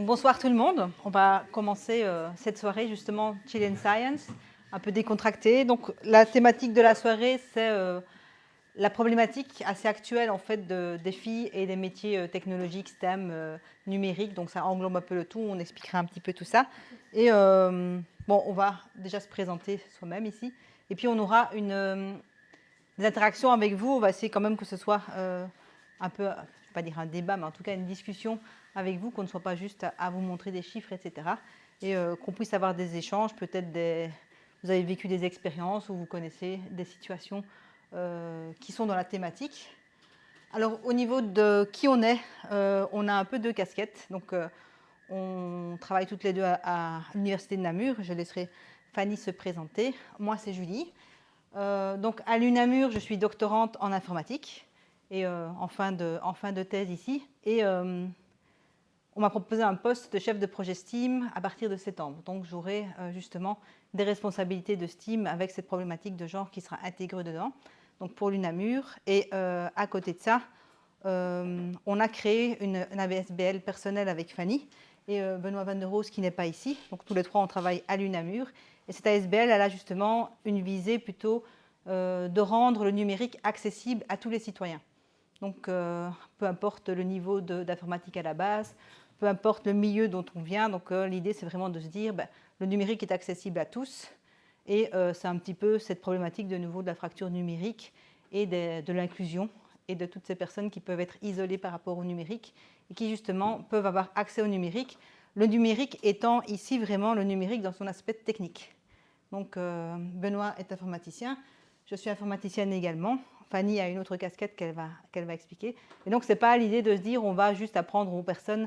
Donc, bonsoir tout le monde. On va commencer cette soirée justement Chill and Science, un peu décontractée. Donc la thématique de la soirée, c'est la problématique assez actuelle en fait des filles et des métiers technologiques, STEM, numériques. Donc ça englobe un peu le tout. On expliquera un petit peu tout ça. Et bon, on va déjà se présenter soi-même ici. Et puis on aura des interactions avec vous. On va essayer quand même que ce soit un peu, je ne vais pas dire un débat, mais en tout cas une discussion avec vous, qu'on ne soit pas juste à vous montrer des chiffres, etc. Et qu'on puisse avoir des échanges, peut-être vous avez vécu des expériences ou vous connaissez des situations qui sont dans la thématique. Alors au niveau de qui on est, on a un peu deux casquettes. Donc on travaille toutes les deux à l'Université de Namur. Je laisserai Fanny se présenter. Moi c'est Julie. Donc à l'UNAMUR, je suis doctorante en informatique et en fin de thèse ici. Et on m'a proposé un poste de chef de projet STEAM à partir de septembre. Donc j'aurai justement des responsabilités de STEAM avec cette problématique de genre qui sera intégrée dedans, donc pour l'UNAMUR. Et à côté de ça, on a créé une ABSBL personnelle avec Fanny et Benoît Van der Roos qui n'est pas ici. Donc tous les trois, on travaille à l'UNAMUR. Et cette ASBL, elle a justement une visée plutôt de rendre le numérique accessible à tous les citoyens. Donc peu importe le niveau d'informatique à la base, peu importe le milieu dont on vient. Donc l'idée, c'est vraiment de se dire, le numérique est accessible à tous. Et c'est un petit peu cette problématique de nouveau de la fracture numérique et de l'inclusion et de toutes ces personnes qui peuvent être isolées par rapport au numérique et qui justement peuvent avoir accès au numérique. Le numérique étant ici vraiment le numérique dans son aspect technique. Donc Benoît est informaticien, je suis informaticienne également. Fanny a une autre casquette qu'elle va expliquer. Et donc ce n'est pas l'idée de se dire on va juste apprendre aux personnes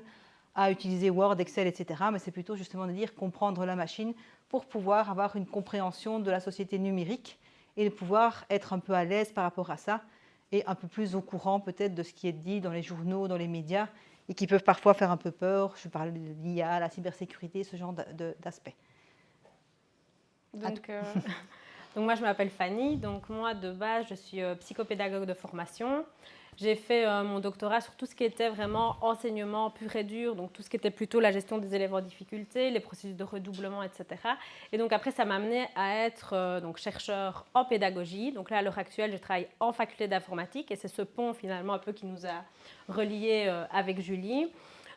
à utiliser Word, Excel, etc. Mais c'est plutôt justement de dire comprendre la machine pour pouvoir avoir une compréhension de la société numérique et de pouvoir être un peu à l'aise par rapport à ça et un peu plus au courant peut-être de ce qui est dit dans les journaux, dans les médias et qui peuvent parfois faire un peu peur. Je parle de l'IA, la cybersécurité, ce genre d'aspects. Donc moi, je m'appelle Fanny. Donc moi, de base, je suis psychopédagogue de formation. J'ai fait mon doctorat sur tout ce qui était vraiment enseignement pur et dur, donc tout ce qui était plutôt la gestion des élèves en difficulté, les processus de redoublement, etc. Et donc après, ça m'a amené à être donc chercheur en pédagogie. Donc là, à l'heure actuelle, je travaille en faculté d'informatique et c'est ce pont finalement un peu qui nous a reliés avec Julie.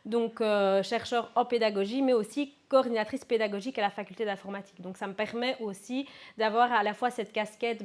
Donc chercheur en pédagogie, mais aussi coordinatrice pédagogique à la faculté d'informatique. Donc ça me permet aussi d'avoir à la fois cette casquette,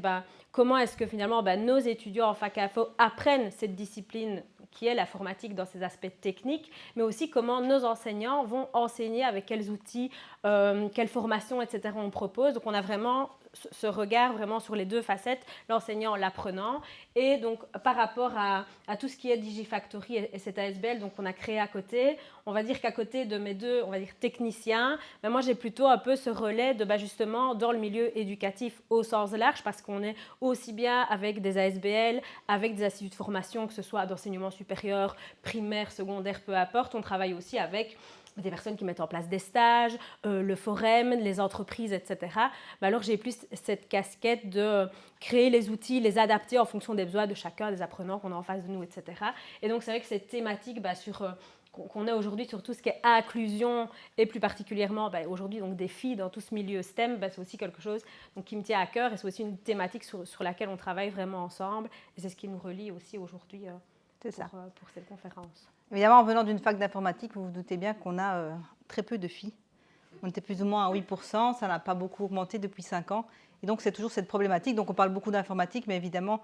comment est-ce que finalement nos étudiants en fac info apprennent cette discipline qui est l'informatique dans ses aspects techniques, mais aussi comment nos enseignants vont enseigner, avec quels outils, quelles formations, etc. on propose. Donc on a vraiment ce regard vraiment sur les deux facettes, l'enseignant, l'apprenant, et donc par rapport à tout ce qui est Digifactory et cette ASBL, donc on a créé à côté, on va dire qu'à côté de mes deux, on va dire techniciens, moi j'ai plutôt un peu ce relais de justement dans le milieu éducatif au sens large, parce qu'on est aussi bien avec des ASBL, avec des instituts de formation, que ce soit d'enseignement supérieur, primaire, secondaire, peu importe, on travaille aussi avec des personnes qui mettent en place des stages, le forum, les entreprises, etc. Alors j'ai plus cette casquette de créer les outils, les adapter en fonction des besoins de chacun, des apprenants qu'on a en face de nous, etc. Et donc c'est vrai que cette thématique qu'on a aujourd'hui sur tout ce qui est inclusion et plus particulièrement aujourd'hui donc des filles dans tout ce milieu STEM, c'est aussi quelque chose donc, qui me tient à cœur et c'est aussi une thématique sur laquelle on travaille vraiment ensemble et c'est ce qui nous relie aussi aujourd'hui pour cette conférence. Évidemment, en venant d'une fac d'informatique, vous vous doutez bien qu'on a très peu de filles. On était plus ou moins à 8%, ça n'a pas beaucoup augmenté depuis 5 ans. Et donc, c'est toujours cette problématique. Donc, on parle beaucoup d'informatique, mais évidemment,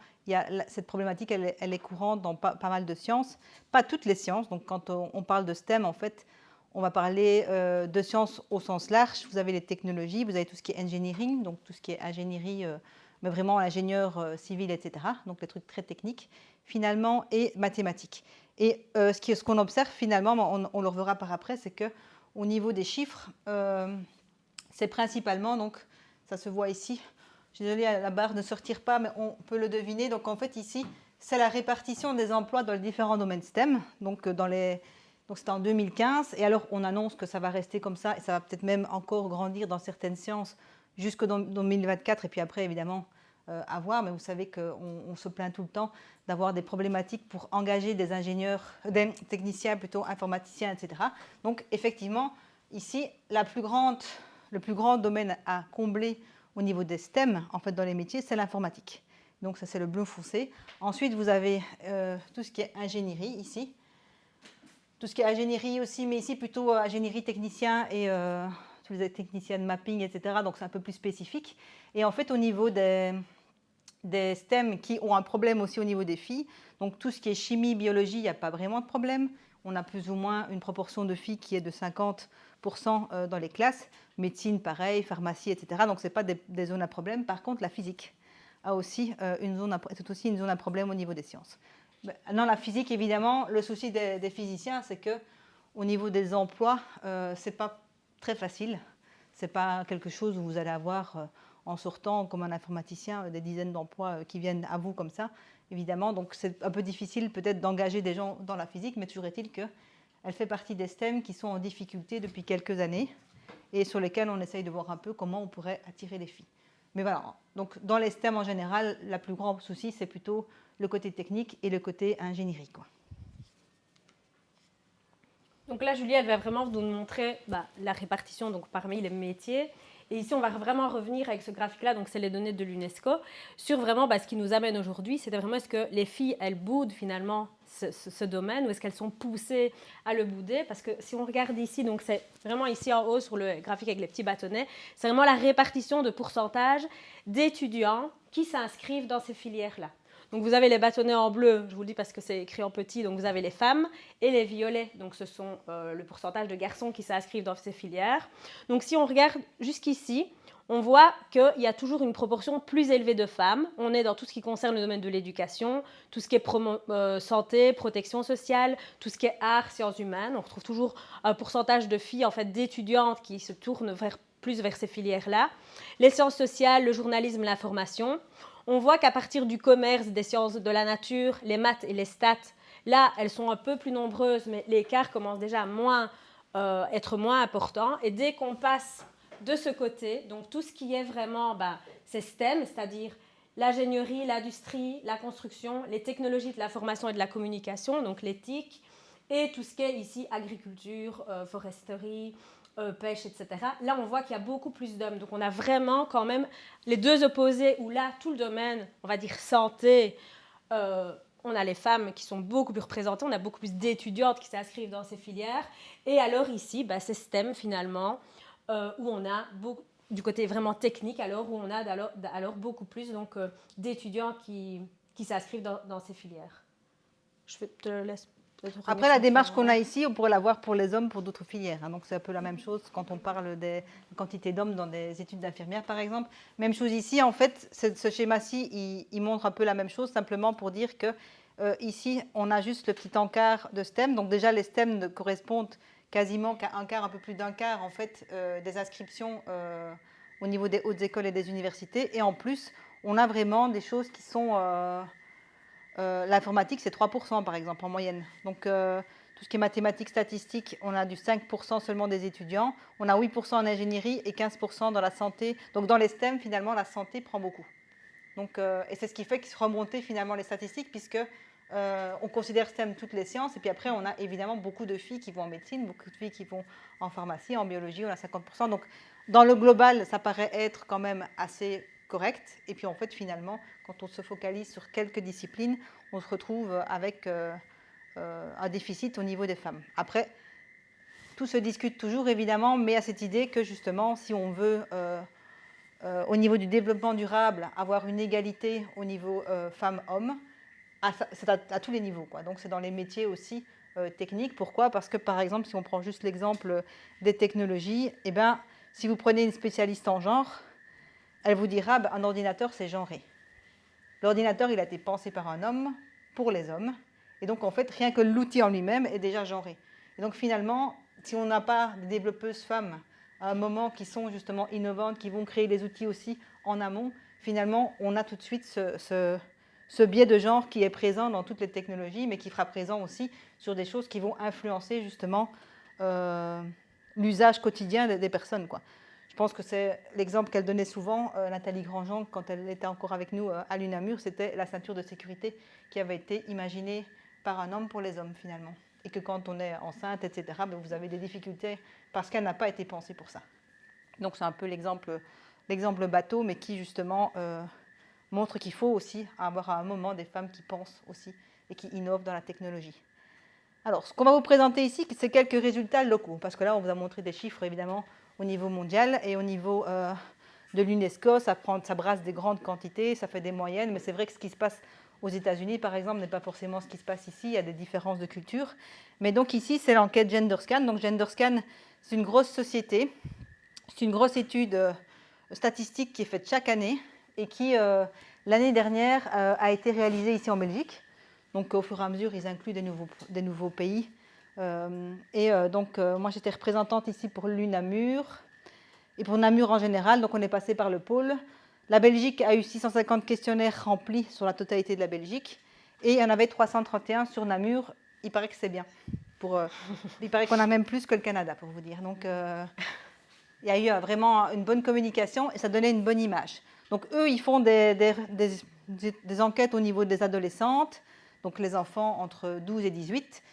cette problématique, elle est courante dans pas mal de sciences. Pas toutes les sciences. Donc, quand on parle de STEM, en fait, on va parler de sciences au sens large. Vous avez les technologies, vous avez tout ce qui est engineering, donc tout ce qui est ingénierie, mais vraiment ingénieur civil, etc. Donc, les trucs très techniques, finalement, et mathématiques. Et ce qu'on observe, finalement, on le reverra par après, c'est que au niveau des chiffres, c'est principalement, donc ça se voit ici, je suis désolée, la barre ne sortir pas, mais on peut le deviner. Donc en fait ici, c'est la répartition des emplois dans les différents domaines STEM. Donc c'était en 2015, et alors on annonce que ça va rester comme ça, et ça va peut-être même encore grandir dans certaines sciences jusqu'en 2024, et puis après évidemment, avoir, mais vous savez qu'on se plaint tout le temps d'avoir des problématiques pour engager des ingénieurs, des techniciens plutôt, informaticiens, etc. Donc effectivement, ici, le plus grand domaine à combler au niveau des STEM, en fait, dans les métiers, c'est l'informatique. Donc ça, c'est le bleu foncé. Ensuite, vous avez tout ce qui est ingénierie ici. Tout ce qui est ingénierie aussi, mais ici plutôt ingénierie technicien et tous les techniciens de mapping, etc. Donc c'est un peu plus spécifique. Et en fait, au niveau des STEM qui ont un problème aussi au niveau des filles, donc tout ce qui est chimie, biologie, il n'y a pas vraiment de problème. On a plus ou moins une proportion de filles qui est de 50% dans les classes. Médecine, pareil, pharmacie, etc. Donc ce n'est pas des zones à problème. Par contre, la physique c'est aussi une zone à problème au niveau des sciences. Dans la physique, évidemment, le souci des physiciens, c'est qu'au niveau des emplois, ce n'est pas très facile. Ce n'est pas quelque chose où vous allez avoir, en sortant comme un informaticien, des dizaines d'emplois qui viennent à vous comme ça, évidemment. Donc c'est un peu difficile peut-être d'engager des gens dans la physique, mais toujours est-il qu'elle fait partie des STEM qui sont en difficulté depuis quelques années et sur lesquels on essaye de voir un peu comment on pourrait attirer les filles. Mais voilà, donc dans les STEM en général, le plus grand souci, c'est plutôt le côté technique et le côté ingénierie, quoi. Donc là, Julie, elle va vraiment nous montrer la répartition donc, parmi les métiers. Et ici, on va vraiment revenir avec ce graphique-là, donc c'est les données de l'UNESCO, sur vraiment ce qui nous amène aujourd'hui, c'est vraiment est-ce que les filles, elles boudent finalement ce domaine ou est-ce qu'elles sont poussées à le bouder? Parce que si on regarde ici, donc c'est vraiment ici en haut sur le graphique avec les petits bâtonnets, c'est vraiment la répartition de pourcentage d'étudiants qui s'inscrivent dans ces filières-là. Donc vous avez les bâtonnets en bleu, je vous le dis parce que c'est écrit en petit, donc vous avez les femmes, et les violets, donc ce sont le pourcentage de garçons qui s'inscrivent dans ces filières. Donc si on regarde jusqu'ici, on voit qu'il y a toujours une proportion plus élevée de femmes. On est dans tout ce qui concerne le domaine de l'éducation, tout ce qui est santé, protection sociale, tout ce qui est art, sciences humaines. On retrouve toujours un pourcentage de filles, en fait, d'étudiantes qui se tournent plus vers ces filières-là. Les sciences sociales, le journalisme, l'information. On voit qu'à partir du commerce, des sciences de la nature, les maths et les stats, là, elles sont un peu plus nombreuses, mais l'écart commence déjà à être moins important. Et dès qu'on passe de ce côté, donc tout ce qui est vraiment ces STEM, c'est-à-dire l'ingénierie, l'industrie, la construction, les technologies de l'information et de la communication, donc l'éthique, et tout ce qui est ici agriculture, foresterie, pêche, etc. Là, on voit qu'il y a beaucoup plus d'hommes. Donc, on a vraiment quand même les deux opposés où là, tout le domaine, on va dire santé, on a les femmes qui sont beaucoup plus représentées, on a beaucoup plus d'étudiantes qui s'inscrivent dans ces filières. Et alors ici, c'est STEM finalement, où on a beaucoup, du côté vraiment technique, alors où on a alors beaucoup plus d'étudiants qui s'inscrivent dans ces filières. Je te laisse. Après, la démarche qu'on a ici, on pourrait l'avoir pour les hommes, pour d'autres filières. Donc, c'est un peu la même chose quand on parle des quantités d'hommes dans des études d'infirmières, par exemple. Même chose ici, en fait, ce schéma-ci, il montre un peu la même chose, simplement pour dire que ici, on a juste le petit encart de STEM. Donc, déjà, les STEM ne correspondent quasiment qu'à un quart, un peu plus d'un quart, en fait, des inscriptions au niveau des hautes écoles et des universités. Et en plus, on a vraiment des choses qui sont... l'informatique, c'est 3% par exemple en moyenne. Donc tout ce qui est mathématiques, statistiques, on a du 5% seulement des étudiants. On a 8% en ingénierie et 15% dans la santé. Donc dans les STEM, finalement, la santé prend beaucoup. Donc, et c'est ce qui fait qu'ils se remontent finalement les statistiques, puisque on considère STEM toutes les sciences. Et puis après, on a évidemment beaucoup de filles qui vont en médecine, beaucoup de filles qui vont en pharmacie, en biologie, on a 50%. Donc dans le global, ça paraît être quand même assez correct. Et puis en fait, finalement, quand on se focalise sur quelques disciplines, on se retrouve avec un déficit au niveau des femmes. Après, tout se discute toujours, évidemment, mais à cette idée que justement, si on veut, au niveau du développement durable, avoir une égalité au niveau femmes-hommes, c'est à tous les niveaux, quoi. Donc c'est dans les métiers aussi techniques. Pourquoi? Parce que par exemple, si on prend juste l'exemple des technologies, eh ben, si vous prenez une spécialiste en genre, elle vous dira un ordinateur, c'est genré. L'ordinateur, il a été pensé par un homme pour les hommes. Et donc, en fait, rien que l'outil en lui-même est déjà genré. Et donc, finalement, si on n'a pas des développeuses femmes à un moment qui sont justement innovantes, qui vont créer des outils aussi en amont, finalement, on a tout de suite ce biais de genre qui est présent dans toutes les technologies, mais qui sera présent aussi sur des choses qui vont influencer justement l'usage quotidien des personnes, quoi. Je pense que c'est l'exemple qu'elle donnait souvent, Nathalie Grandjean, quand elle était encore avec nous à l'UNAMUR, c'était la ceinture de sécurité qui avait été imaginée par un homme pour les hommes finalement. Et que quand on est enceinte, etc., ben, vous avez des difficultés parce qu'elle n'a pas été pensée pour ça. Donc c'est un peu l'exemple bateau, mais qui justement montre qu'il faut aussi avoir à un moment des femmes qui pensent aussi et qui innovent dans la technologie. Alors, ce qu'on va vous présenter ici, c'est quelques résultats locaux, parce que là, on vous a montré des chiffres, évidemment, au niveau mondial et au niveau de l'UNESCO, ça brasse des grandes quantités, ça fait des moyennes, mais c'est vrai que ce qui se passe aux États-Unis, par exemple, n'est pas forcément ce qui se passe ici, il y a des différences de culture. Mais donc ici, c'est l'enquête GenderScan. Donc GenderScan, c'est une grosse société, c'est une grosse étude statistique qui est faite chaque année et qui, l'année dernière, a été réalisée ici en Belgique. Donc au fur et à mesure, ils incluent des nouveaux pays. Moi, j'étais représentante ici pour l'UNAMUR et pour Namur en général. Donc on est passé par le pôle. La Belgique a eu 650 questionnaires remplis sur la totalité de la Belgique. Et il y en avait 331 sur Namur. Il paraît que c'est bien. Il paraît qu'on a même plus que le Canada, pour vous dire. Donc il y a eu vraiment une bonne communication et ça donnait une bonne image. Donc eux, ils font des enquêtes au niveau des adolescentes, donc les enfants entre 12 et 18,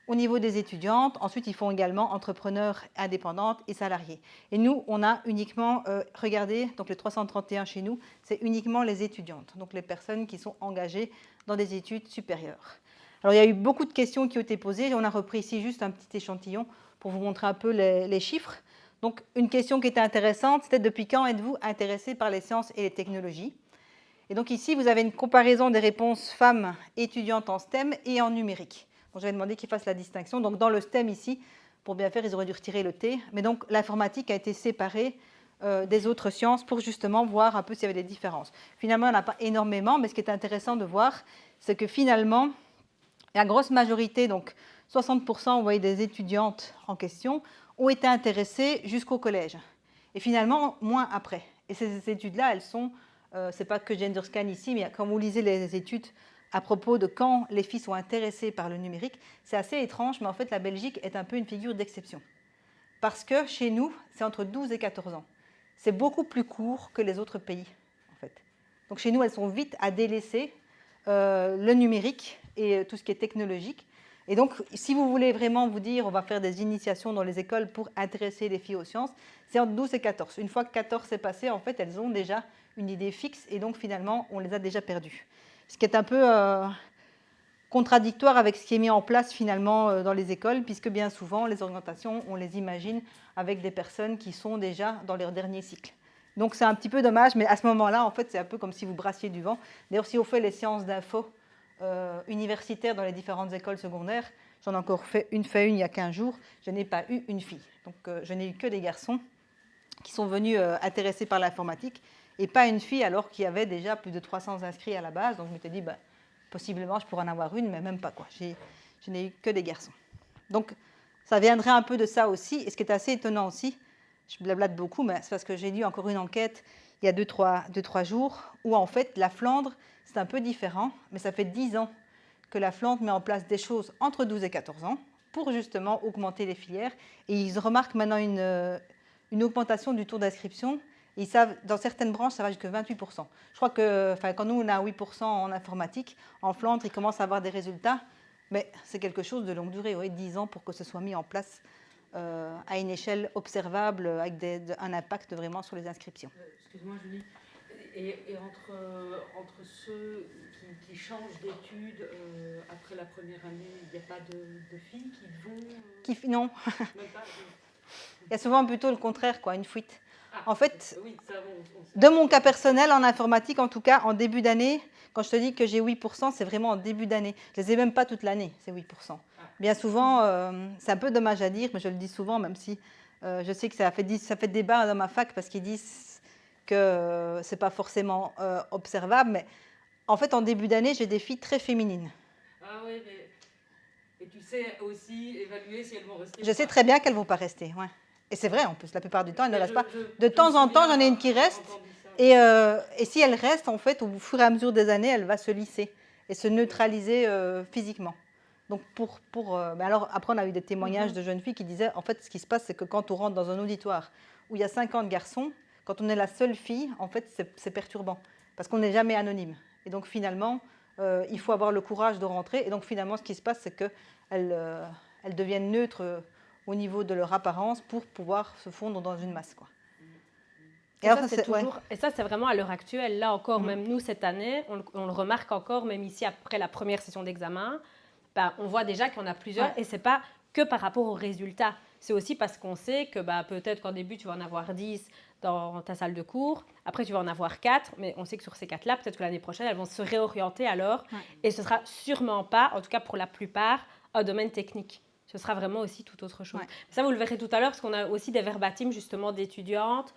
au niveau des étudiantes. Ensuite, ils font également entrepreneurs, indépendantes et salariés. Et nous, on a uniquement regardé, donc les 331 chez nous, c'est uniquement les étudiantes, donc les personnes qui sont engagées dans des études supérieures. Alors, il y a eu beaucoup de questions qui ont été posées. On a repris ici juste un petit échantillon pour vous montrer un peu les chiffres. Donc, une question qui était intéressante, c'était depuis quand êtes-vous intéressé par les sciences et les technologies? Et donc ici, vous avez une comparaison des réponses femmes étudiantes en STEM et en numérique. Donc, j'avais demandé qu'ils fassent la distinction. Donc, dans le STEM ici, pour bien faire, ils auraient dû retirer le T. Mais donc, l'informatique a été séparée des autres sciences pour justement voir un peu s'il y avait des différences. Finalement, il n'y en a pas énormément, mais ce qui est intéressant de voir, c'est que finalement, la grosse majorité, donc 60%, vous voyez, des étudiantes en question, ont été intéressées jusqu'au collège. Et finalement, moins après. Et ces études-là, elles sont, c'est pas que GenderScan ici, mais quand vous lisez les études à propos de quand les filles sont intéressées par le numérique, c'est assez étrange, mais en fait, la Belgique est un peu une figure d'exception. Parce que chez nous, c'est entre 12 et 14 ans. C'est beaucoup plus court que les autres pays, en fait. Donc chez nous, elles sont vite à délaisser le numérique et tout ce qui est technologique. Et donc, si vous voulez vraiment vous dire, on va faire des initiations dans les écoles pour intéresser les filles aux sciences, c'est entre 12 et 14. Une fois que 14 est passé, en fait, elles ont déjà une idée fixe et donc finalement, on les a déjà perdues. Ce qui est un peu contradictoire avec ce qui est mis en place finalement dans les écoles, puisque bien souvent, les orientations, on les imagine avec des personnes qui sont déjà dans leur dernier cycle. Donc c'est un petit peu dommage, mais à ce moment-là, en fait, c'est un peu comme si vous brassiez du vent. D'ailleurs, si on fait les séances d'info universitaires dans les différentes écoles secondaires, j'en ai encore fait une il y a 15 jours, je n'ai pas eu une fille. Donc je n'ai eu que des garçons qui sont venus intéressés par l'informatique et pas une fille alors qu'il y avait déjà plus de 300 inscrits à la base. Donc je m'étais dit, possiblement je pourrais en avoir une, mais même pas quoi. Je n'ai eu que des garçons. Donc ça viendrait un peu de ça aussi. Et ce qui est assez étonnant aussi, je blablate beaucoup, mais c'est parce que j'ai lu encore une enquête il y a 2-3 jours où en fait la Flandre, c'est un peu différent, mais ça fait 10 ans que la Flandre met en place des choses entre 12 et 14 ans pour justement augmenter les filières. Et ils remarquent maintenant une augmentation du taux d'inscription. Ils savent, dans certaines branches, ça va jusqu'à 28%. Je crois que quand nous, on a 8% en informatique, en Flandre, ils commencent à avoir des résultats, mais c'est quelque chose de longue durée, 10 ans pour que ce soit mis en place à une échelle observable, avec un impact vraiment sur les inscriptions. Excuse-moi, Julie. Et entre ceux qui changent d'études après la première année, il n'y a pas de filles qui vont... Non. Même pas, il y a souvent plutôt le contraire, une fuite. En fait, oui, ça, de mon cas personnel, en informatique, en tout cas, en début d'année, quand je te dis que j'ai 8%, c'est vraiment en début d'année. Je ne les ai même pas toute l'année, ces 8%. Bien souvent, c'est un peu dommage à dire, mais je le dis souvent, même si je sais que ça fait débat dans ma fac, parce qu'ils disent que ce n'est pas forcément observable, mais en fait, en début d'année, j'ai des filles très féminines. Ah oui, mais... Et tu sais aussi évaluer si elles vont rester. Je sais très bien qu'elles ne vont pas rester, ouais. Et c'est vrai, en plus, la plupart du temps, elles ne restent pas. De temps en temps, j'en ai une qui reste. Et si elle reste, en fait, au fur et à mesure des années, elle va se lisser et se neutraliser physiquement. Donc, alors, après, on a eu des témoignages de jeunes filles qui disaient, en fait, ce qui se passe, c'est que quand on rentre dans un auditoire où il y a 50 garçons, quand on est la seule fille, en fait, c'est perturbant. Parce qu'on n'est jamais anonyme. Et donc, finalement, il faut avoir le courage de rentrer. Et donc, finalement, ce qui se passe, c'est qu'elles deviennent neutres au niveau de leur apparence pour pouvoir se fondre dans une masse, quoi. Et ça, c'est vraiment à l'heure actuelle. Là encore, même nous, cette année, on le remarque encore, même ici, après la première session d'examen, on voit déjà qu'il y en a plusieurs. Et ce n'est pas que par rapport aux résultats. C'est aussi parce qu'on sait que peut-être qu'en début, tu vas en avoir 10 dans ta salle de cours. Après, tu vas en avoir 4. Mais on sait que sur ces 4-là, peut-être que l'année prochaine, elles vont se réorienter alors. Et ce ne sera sûrement pas, en tout cas pour la plupart, un domaine technique. Ce sera vraiment aussi tout autre chose. Ça, vous le verrez tout à l'heure, parce qu'on a aussi des verbatims, justement, d'étudiantes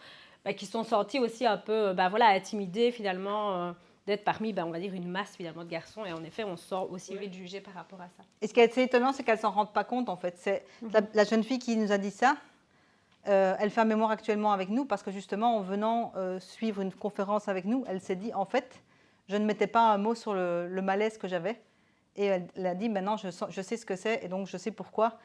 qui se sont sentis aussi un peu intimidés finalement d'être parmi, on va dire, une masse finalement de garçons. Et en effet, on se sent aussi vite jugé par rapport à ça. Et ce qui est assez étonnant, c'est qu'elles ne s'en rendent pas compte en fait. C'est la jeune fille qui nous a dit ça, elle fait un mémoire actuellement avec nous parce que justement, en venant suivre une conférence avec nous, elle s'est dit, en fait, je ne mettais pas un mot sur le malaise que j'avais. Et elle a dit, maintenant, je sais ce que c'est et donc je sais pourquoi.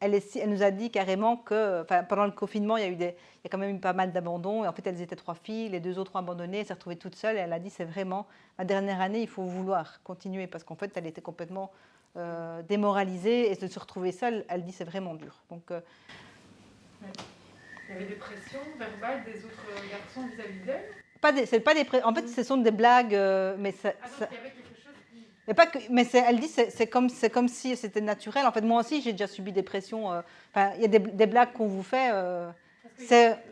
Elle nous a dit carrément que pendant le confinement, il y a quand même eu pas mal d'abandons. Et en fait, elles étaient 3 filles, les 2 autres ont abandonné, elle s'est retrouvée toute seule. Et elle a dit, c'est vraiment, la dernière année, il faut vouloir continuer. Parce qu'en fait, elle était complètement démoralisée. Et de se retrouver seule, elle dit, c'est vraiment dur. Donc, il y avait des pressions verbales des autres garçons vis-à-vis d'elle? En fait, ce sont des blagues, mais ça... Il y avait quelque chose qui... Mais elle dit c'est comme si c'était naturel. En fait, moi aussi, j'ai déjà subi des pressions. Il y a des blagues qu'on vous fait.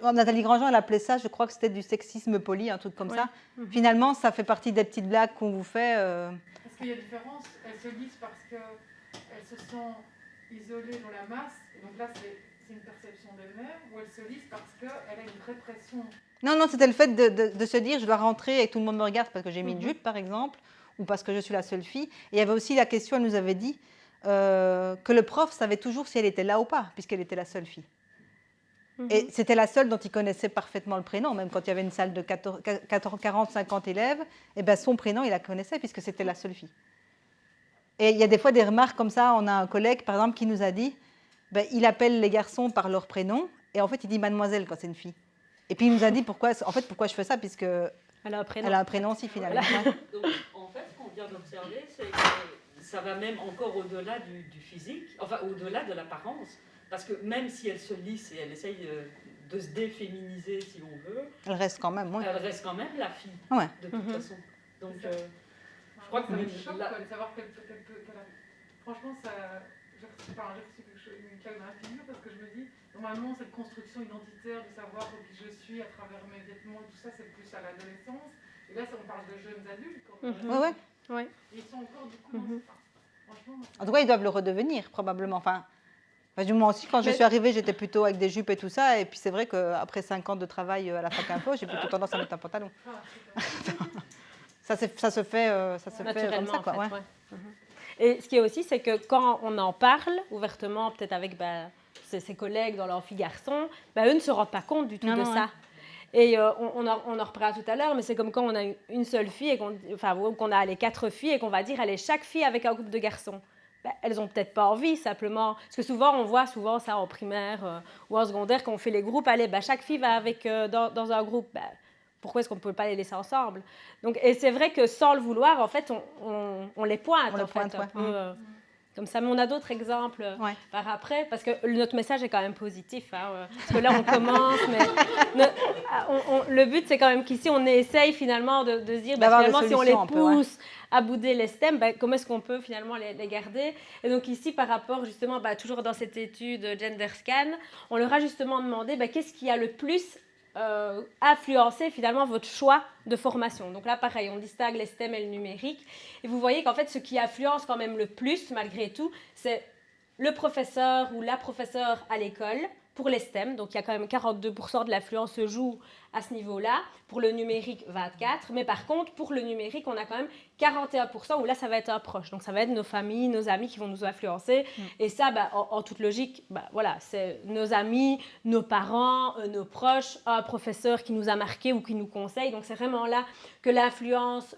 Nathalie Grandjean, elle appelait ça, je crois que c'était du sexisme poli, un truc comme ça. Finalement, ça fait partie des petites blagues qu'on vous fait. Parce qu'il y a différence. Elles se disent parce qu'elles se sont isolées dans la masse. Et donc là, c'est une perception d'elle-même. Ou elles se disent parce qu'elle a une répression. Non, c'était le fait de se dire je dois rentrer et que tout le monde me regarde parce que j'ai mis une jupe, par exemple. Ou parce que je suis la seule fille. Et il y avait aussi la question, elle nous avait dit que le prof savait toujours si elle était là ou pas, puisqu'elle était la seule fille. Et c'était la seule dont il connaissait parfaitement le prénom, même quand il y avait une salle de 40, 50 élèves, et ben son prénom, il la connaissait, puisque c'était la seule fille. Et il y a des fois des remarques comme ça, on a un collègue, par exemple, qui nous a dit, il appelle les garçons par leur prénom, et en fait, il dit mademoiselle quand c'est une fille. Et puis il nous a dit pourquoi je fais ça, puisque... Elle a un prénom aussi, finalement. Voilà. Donc, en fait, ce qu'on vient d'observer, c'est que ça va même encore au-delà du physique, enfin, au-delà de l'apparence. Parce que même si elle se lisse et elle essaye de se déféminiser, si on veut... Elle reste quand même, Elle reste quand même la fille, de toute façon. Donc, je crois que... Ça me choque de savoir qu'elle a... Franchement, j'ai reçu quelque chose, une claque dans la figure, parce que je me dis... Normalement, cette construction identitaire de savoir qui je suis à travers mes vêtements, tout ça, c'est plus à l'adolescence. Et là, on parle de jeunes adultes. Oui. Ils sont encore du coup... Franchement, en tout cas, ils doivent le redevenir, probablement. Moi aussi, quand je suis arrivée, j'étais plutôt avec des jupes et tout ça. Et puis, c'est vrai qu'après 5 ans de travail à la fac info, j'ai plutôt tendance à mettre un pantalon. Ça se fait naturellement, comme ça, quoi. En fait, Et ce qui est aussi, c'est que quand on en parle ouvertement, peut-être avec... ses collègues dans l'amphi garçon, eux ne se rendent pas compte du tout de ça. Et on en reparlera tout à l'heure, mais c'est comme quand on a une seule fille, qu'on a les 4 filles et qu'on va dire, allez, chaque fille avec un groupe de garçons. Elles n'ont peut-être pas envie, simplement. Parce que souvent, on voit ça en primaire ou en secondaire, quand on fait les groupes, allez, chaque fille va dans un groupe. Pourquoi est-ce qu'on ne peut pas les laisser ensemble? Donc, et c'est vrai que sans le vouloir, en fait, on les pointe. Comme ça, mais on a d'autres exemples par après, parce que notre message est quand même positif. Parce que là, on commence, mais le but, c'est quand même qu'ici, on essaye finalement de se dire, finalement, si on les pousse à bouder les STEM, comment est-ce qu'on peut finalement les garder? Et donc ici, par rapport justement, toujours dans cette étude Gender Scan, on leur a justement demandé qu'est-ce qui a le plus influencer finalement votre choix de formation. Donc là, pareil, on distingue les STEM et le numérique. Et vous voyez qu'en fait, ce qui influence quand même le plus, malgré tout, c'est le professeur ou la professeure à l'école pour les STEM. Donc il y a quand même 42% de l'affluence se joue à ce niveau-là. Pour le numérique, 24%. Mais par contre, pour le numérique, on a quand même 41% où là, ça va être un proche. Donc ça va être nos familles, nos amis qui vont nous influencer. Et ça, en toute logique, c'est nos amis, nos parents, nos proches, un professeur qui nous a marqué ou qui nous conseille. Donc c'est vraiment là que l'influence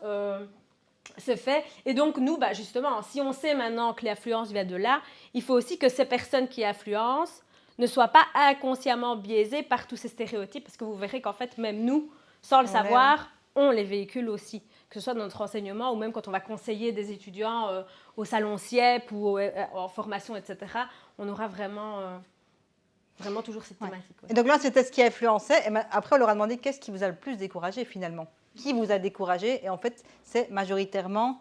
se fait. Et donc nous, justement, si on sait maintenant que l'influence vient de là, il faut aussi que ces personnes qui influencent ne soient pas inconsciemment biaisés par tous ces stéréotypes, parce que vous verrez qu'en fait, même nous, sans le savoir, on les véhicule aussi, que ce soit dans notre enseignement ou même quand on va conseiller des étudiants au salon CIEP ou en formation, etc. On aura vraiment toujours cette thématique. Et donc là, c'était ce qui influençait. Et après, on leur a demandé qu'est-ce qui vous a le plus découragé finalement. Qui vous a découragé? Et en fait, c'est majoritairement...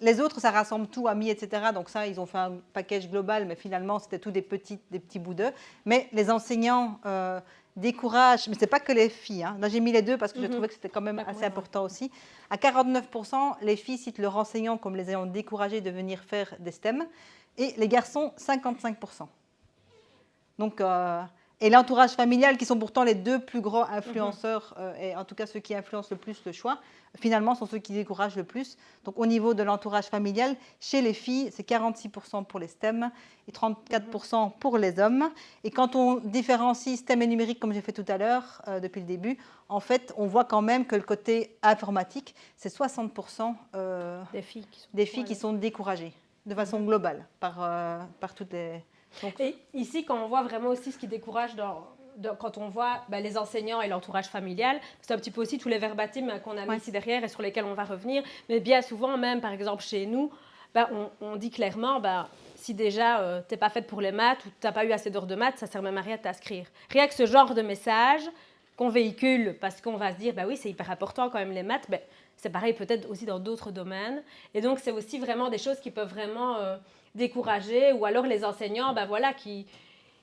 les autres, ça rassemble tout, amis, etc. Donc ça, ils ont fait un package global, mais finalement, c'était tout des petits bouts d'eux. Mais les enseignants découragent, mais ce n'est pas que les filles. Hein. Là, j'ai mis les deux parce que je trouvais que c'était quand même assez important aussi. À 49%, les filles citent leurs enseignants comme les ayant découragés de venir faire des STEM. Et les garçons, 55%. Donc... et l'entourage familial, qui sont pourtant les deux plus gros influenceurs, et en tout cas ceux qui influencent le plus le choix, finalement sont ceux qui découragent le plus. Donc au niveau de l'entourage familial, chez les filles, c'est 46% pour les STEM et 34% pour les hommes. Et quand on différencie STEM et numérique, comme j'ai fait tout à l'heure, depuis le début, en fait, on voit quand même que le côté informatique, c'est 60% des filles qui sont découragées, de façon globale, par toutes les... Donc, et ici, quand on voit vraiment aussi ce qui décourage quand on voit les enseignants et l'entourage familial, c'est un petit peu aussi tous les verbatims qu'on a mis ici derrière et sur lesquels on va revenir. Mais bien souvent, même par exemple chez nous, on dit clairement, si déjà tu n'es pas faite pour les maths ou tu n'as pas eu assez d'heures de maths, ça ne sert même à rien de t'inscrire. Rien que ce genre de message qu'on véhicule parce qu'on va se dire, oui, c'est hyper important quand même les maths, c'est pareil peut-être aussi dans d'autres domaines. Et donc, c'est aussi vraiment des choses qui peuvent vraiment... découragés, ou alors les enseignants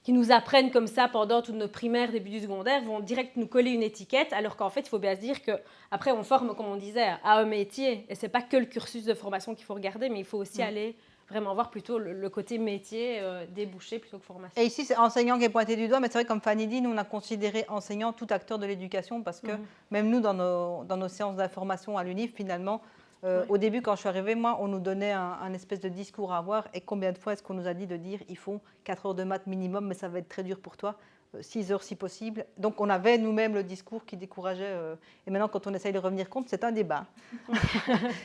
qui nous apprennent comme ça pendant toute notre primaire, début du secondaire, vont direct nous coller une étiquette, alors qu'en fait, il faut bien se dire qu'après, on forme, comme on disait, à un métier. Et ce n'est pas que le cursus de formation qu'il faut regarder, mais il faut aussi aller vraiment voir plutôt le côté métier, débouché, plutôt que formation. Et ici, c'est enseignant qui est pointé du doigt, mais c'est vrai, comme Fanny dit, nous, on a considéré enseignant tout acteur de l'éducation, parce que même nous, dans nos séances d'information à l'UNIF, finalement, au début, quand je suis arrivée, moi, on nous donnait un espèce de discours à avoir. Et combien de fois est-ce qu'on nous a dit de dire il faut 4 heures de maths minimum, mais ça va être très dur pour toi, 6 heures si possible. Donc, on avait nous-mêmes le discours qui décourageait. Et maintenant, quand on essaye de revenir compte, c'est un débat.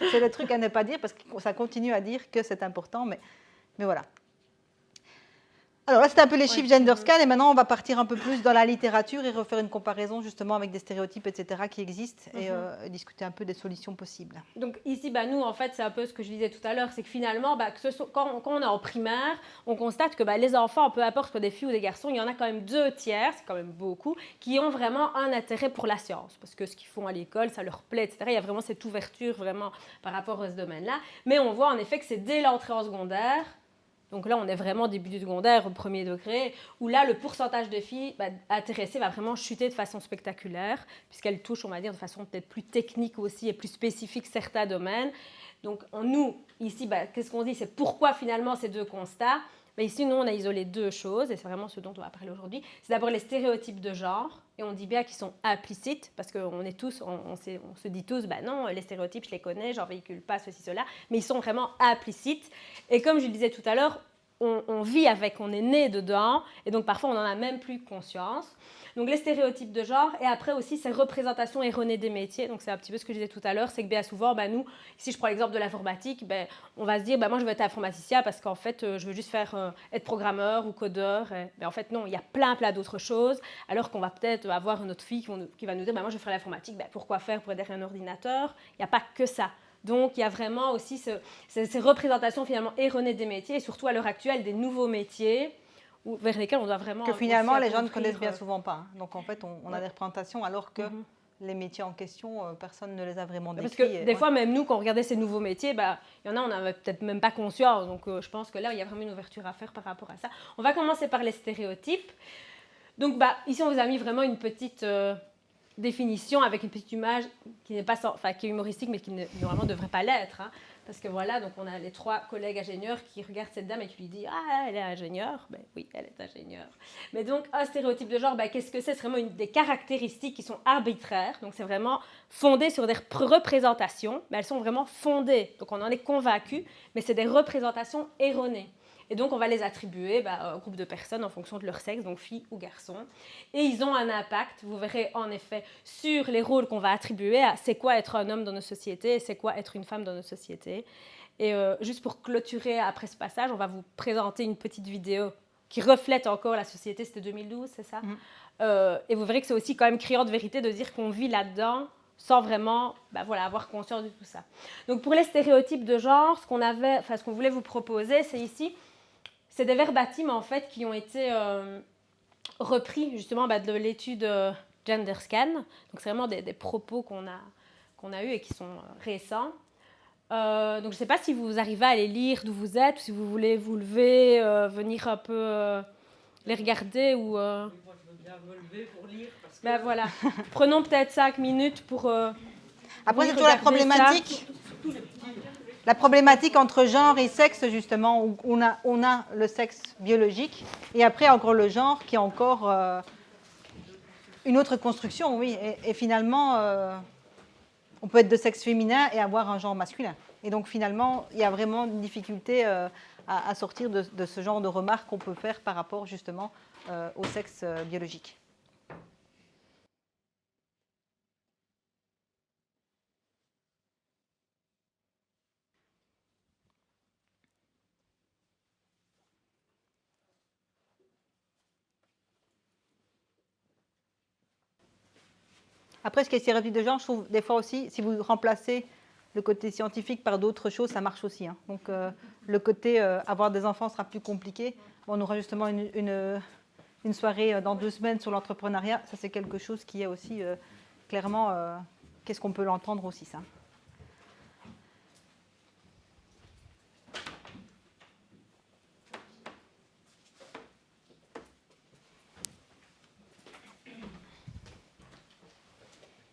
C'est le truc à ne pas dire, parce que ça continue à dire que c'est important, mais voilà. Alors là, c'était un peu les chiffres Gender Scan, et maintenant, on va partir un peu plus dans la littérature et refaire une comparaison justement avec des stéréotypes, etc., qui existent, et discuter un peu des solutions possibles. Donc ici, nous, en fait, c'est un peu ce que je disais tout à l'heure, c'est que finalement, quand on est en primaire, on constate que les enfants, peu importe que des filles ou des garçons, il y en a quand même 2 tiers, c'est quand même beaucoup, qui ont vraiment un intérêt pour la science, parce que ce qu'ils font à l'école, ça leur plaît, etc. Il y a vraiment cette ouverture vraiment par rapport à ce domaine-là. Mais on voit en effet que c'est dès l'entrée en secondaire. Donc là, on est vraiment début du secondaire, au premier degré, où là, le pourcentage de filles intéressées va vraiment chuter de façon spectaculaire, puisqu'elles touchent, on va dire, de façon peut-être plus technique aussi et plus spécifique certains domaines. Donc nous, ici, qu'est-ce qu'on dit? C'est pourquoi finalement ces 2 constats? Ici, nous, on a isolé 2 choses, et c'est vraiment ce dont on va parler aujourd'hui. C'est d'abord les stéréotypes de genre, et on dit bien qu'ils sont implicites, parce qu'on est tous, on se dit tous, non, les stéréotypes, je les connais, j'en véhicule pas, ceci, cela, mais ils sont vraiment implicites. Et comme je le disais tout à l'heure, on vit avec, on est né dedans, et donc parfois on n'en a même plus conscience. Donc les stéréotypes de genre, et après aussi ces représentations erronées des métiers. Donc c'est un petit peu ce que je disais tout à l'heure, c'est que bien souvent, nous, ici je prends l'exemple de l'informatique, on va se dire, moi je veux être informaticien parce qu'en fait je veux juste être programmeur ou codeur. Et, en fait non, il y a plein d'autres choses, alors qu'on va peut-être avoir une autre fille qui va nous dire, moi je veux faire l'informatique, pourquoi faire pour aider un ordinateur? Il n'y a pas que ça. Donc, il y a vraiment aussi ces représentations finalement erronées des métiers, et surtout à l'heure actuelle des nouveaux métiers vers lesquels on doit vraiment... Que finalement, les gens ne connaissent bien souvent pas. Hein. Donc, en fait, on a des représentations, alors que les métiers en question, personne ne les a vraiment décrits. Parce que des fois, même nous, quand on regardait ces nouveaux métiers, il y en a, on n'avait peut-être même pas conscience. Donc, je pense que là, il y a vraiment une ouverture à faire par rapport à ça. On va commencer par les stéréotypes. Donc, ici, on vous a mis vraiment une petite... définition avec une petite image qui n'est pas, qui est humoristique, mais qui normalement ne devrait pas l'être. Hein. Parce que voilà, donc on a les 3 collègues ingénieurs qui regardent cette dame et qui lui disent « Ah, elle est ingénieure ?» Oui, elle est ingénieure. Mais donc, un stéréotype de genre, qu'est-ce que c'est? C'est vraiment des caractéristiques qui sont arbitraires. Donc, c'est vraiment fondé sur des représentations, mais elles sont vraiment fondées. Donc, on en est convaincu, mais c'est des représentations erronées. Et donc, on va les attribuer à un groupe de personnes en fonction de leur sexe, donc filles ou garçons. Et ils ont un impact, vous verrez en effet, sur les rôles qu'on va attribuer à c'est quoi être un homme dans nos sociétés et c'est quoi être une femme dans nos sociétés. Et juste pour clôturer après ce passage, on va vous présenter une petite vidéo qui reflète encore la société, c'était 2012, c'est ça? Et vous verrez que c'est aussi quand même criant de vérité de dire qu'on vit là-dedans sans vraiment avoir conscience de tout ça. Donc pour les stéréotypes de genre, ce qu'on voulait vous proposer, c'est ici, c'est des verbatims en fait qui ont été repris justement de l'étude GenderScan. Donc c'est vraiment des propos qu'on a eus et qui sont récents. Donc je ne sais pas si vous arrivez à les lire d'où vous êtes, ou si vous voulez vous lever, venir un peu les regarder ou... Moi, je veux bien me lever pour lire. Parce que... voilà. Prenons peut-être 5 minutes pour... Après, c'est oui, toujours la problématique. La problématique entre genre et sexe, justement, où on a le sexe biologique, et après encore le genre qui est encore une autre construction, oui. Et finalement, on peut être de sexe féminin et avoir un genre masculin. Et donc finalement, il y a vraiment une difficulté à sortir de ce genre de remarques qu'on peut faire par rapport justement au sexe biologique. Après, ce qui est stéréotype de genre, je trouve des fois aussi, si vous remplacez le côté scientifique par d'autres choses, ça marche aussi. Hein. Donc, le côté avoir des enfants sera plus compliqué. On aura justement une soirée dans 2 semaines sur l'entrepreneuriat. Ça, c'est quelque chose qui est aussi clairement, qu'est-ce qu'on peut l'entendre aussi, ça.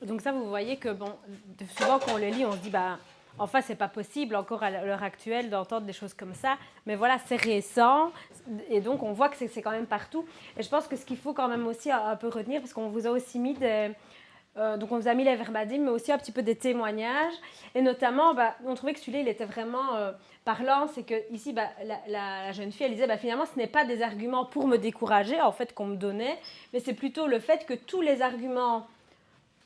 Donc ça, vous voyez que, souvent quand on le lit, on se dit, enfin, c'est pas possible encore à l'heure actuelle d'entendre des choses comme ça. Mais voilà, c'est récent, et donc on voit que c'est quand même partout. Et je pense que ce qu'il faut quand même aussi un peu retenir, parce qu'on vous a aussi mis donc on vous a mis les verbatims, mais aussi un petit peu des témoignages. Et notamment, on trouvait que celui-là, il était vraiment parlant. C'est que ici, la jeune fille, elle disait, finalement, ce n'est pas des arguments pour me décourager, en fait, qu'on me donnait, mais c'est plutôt le fait que tous les arguments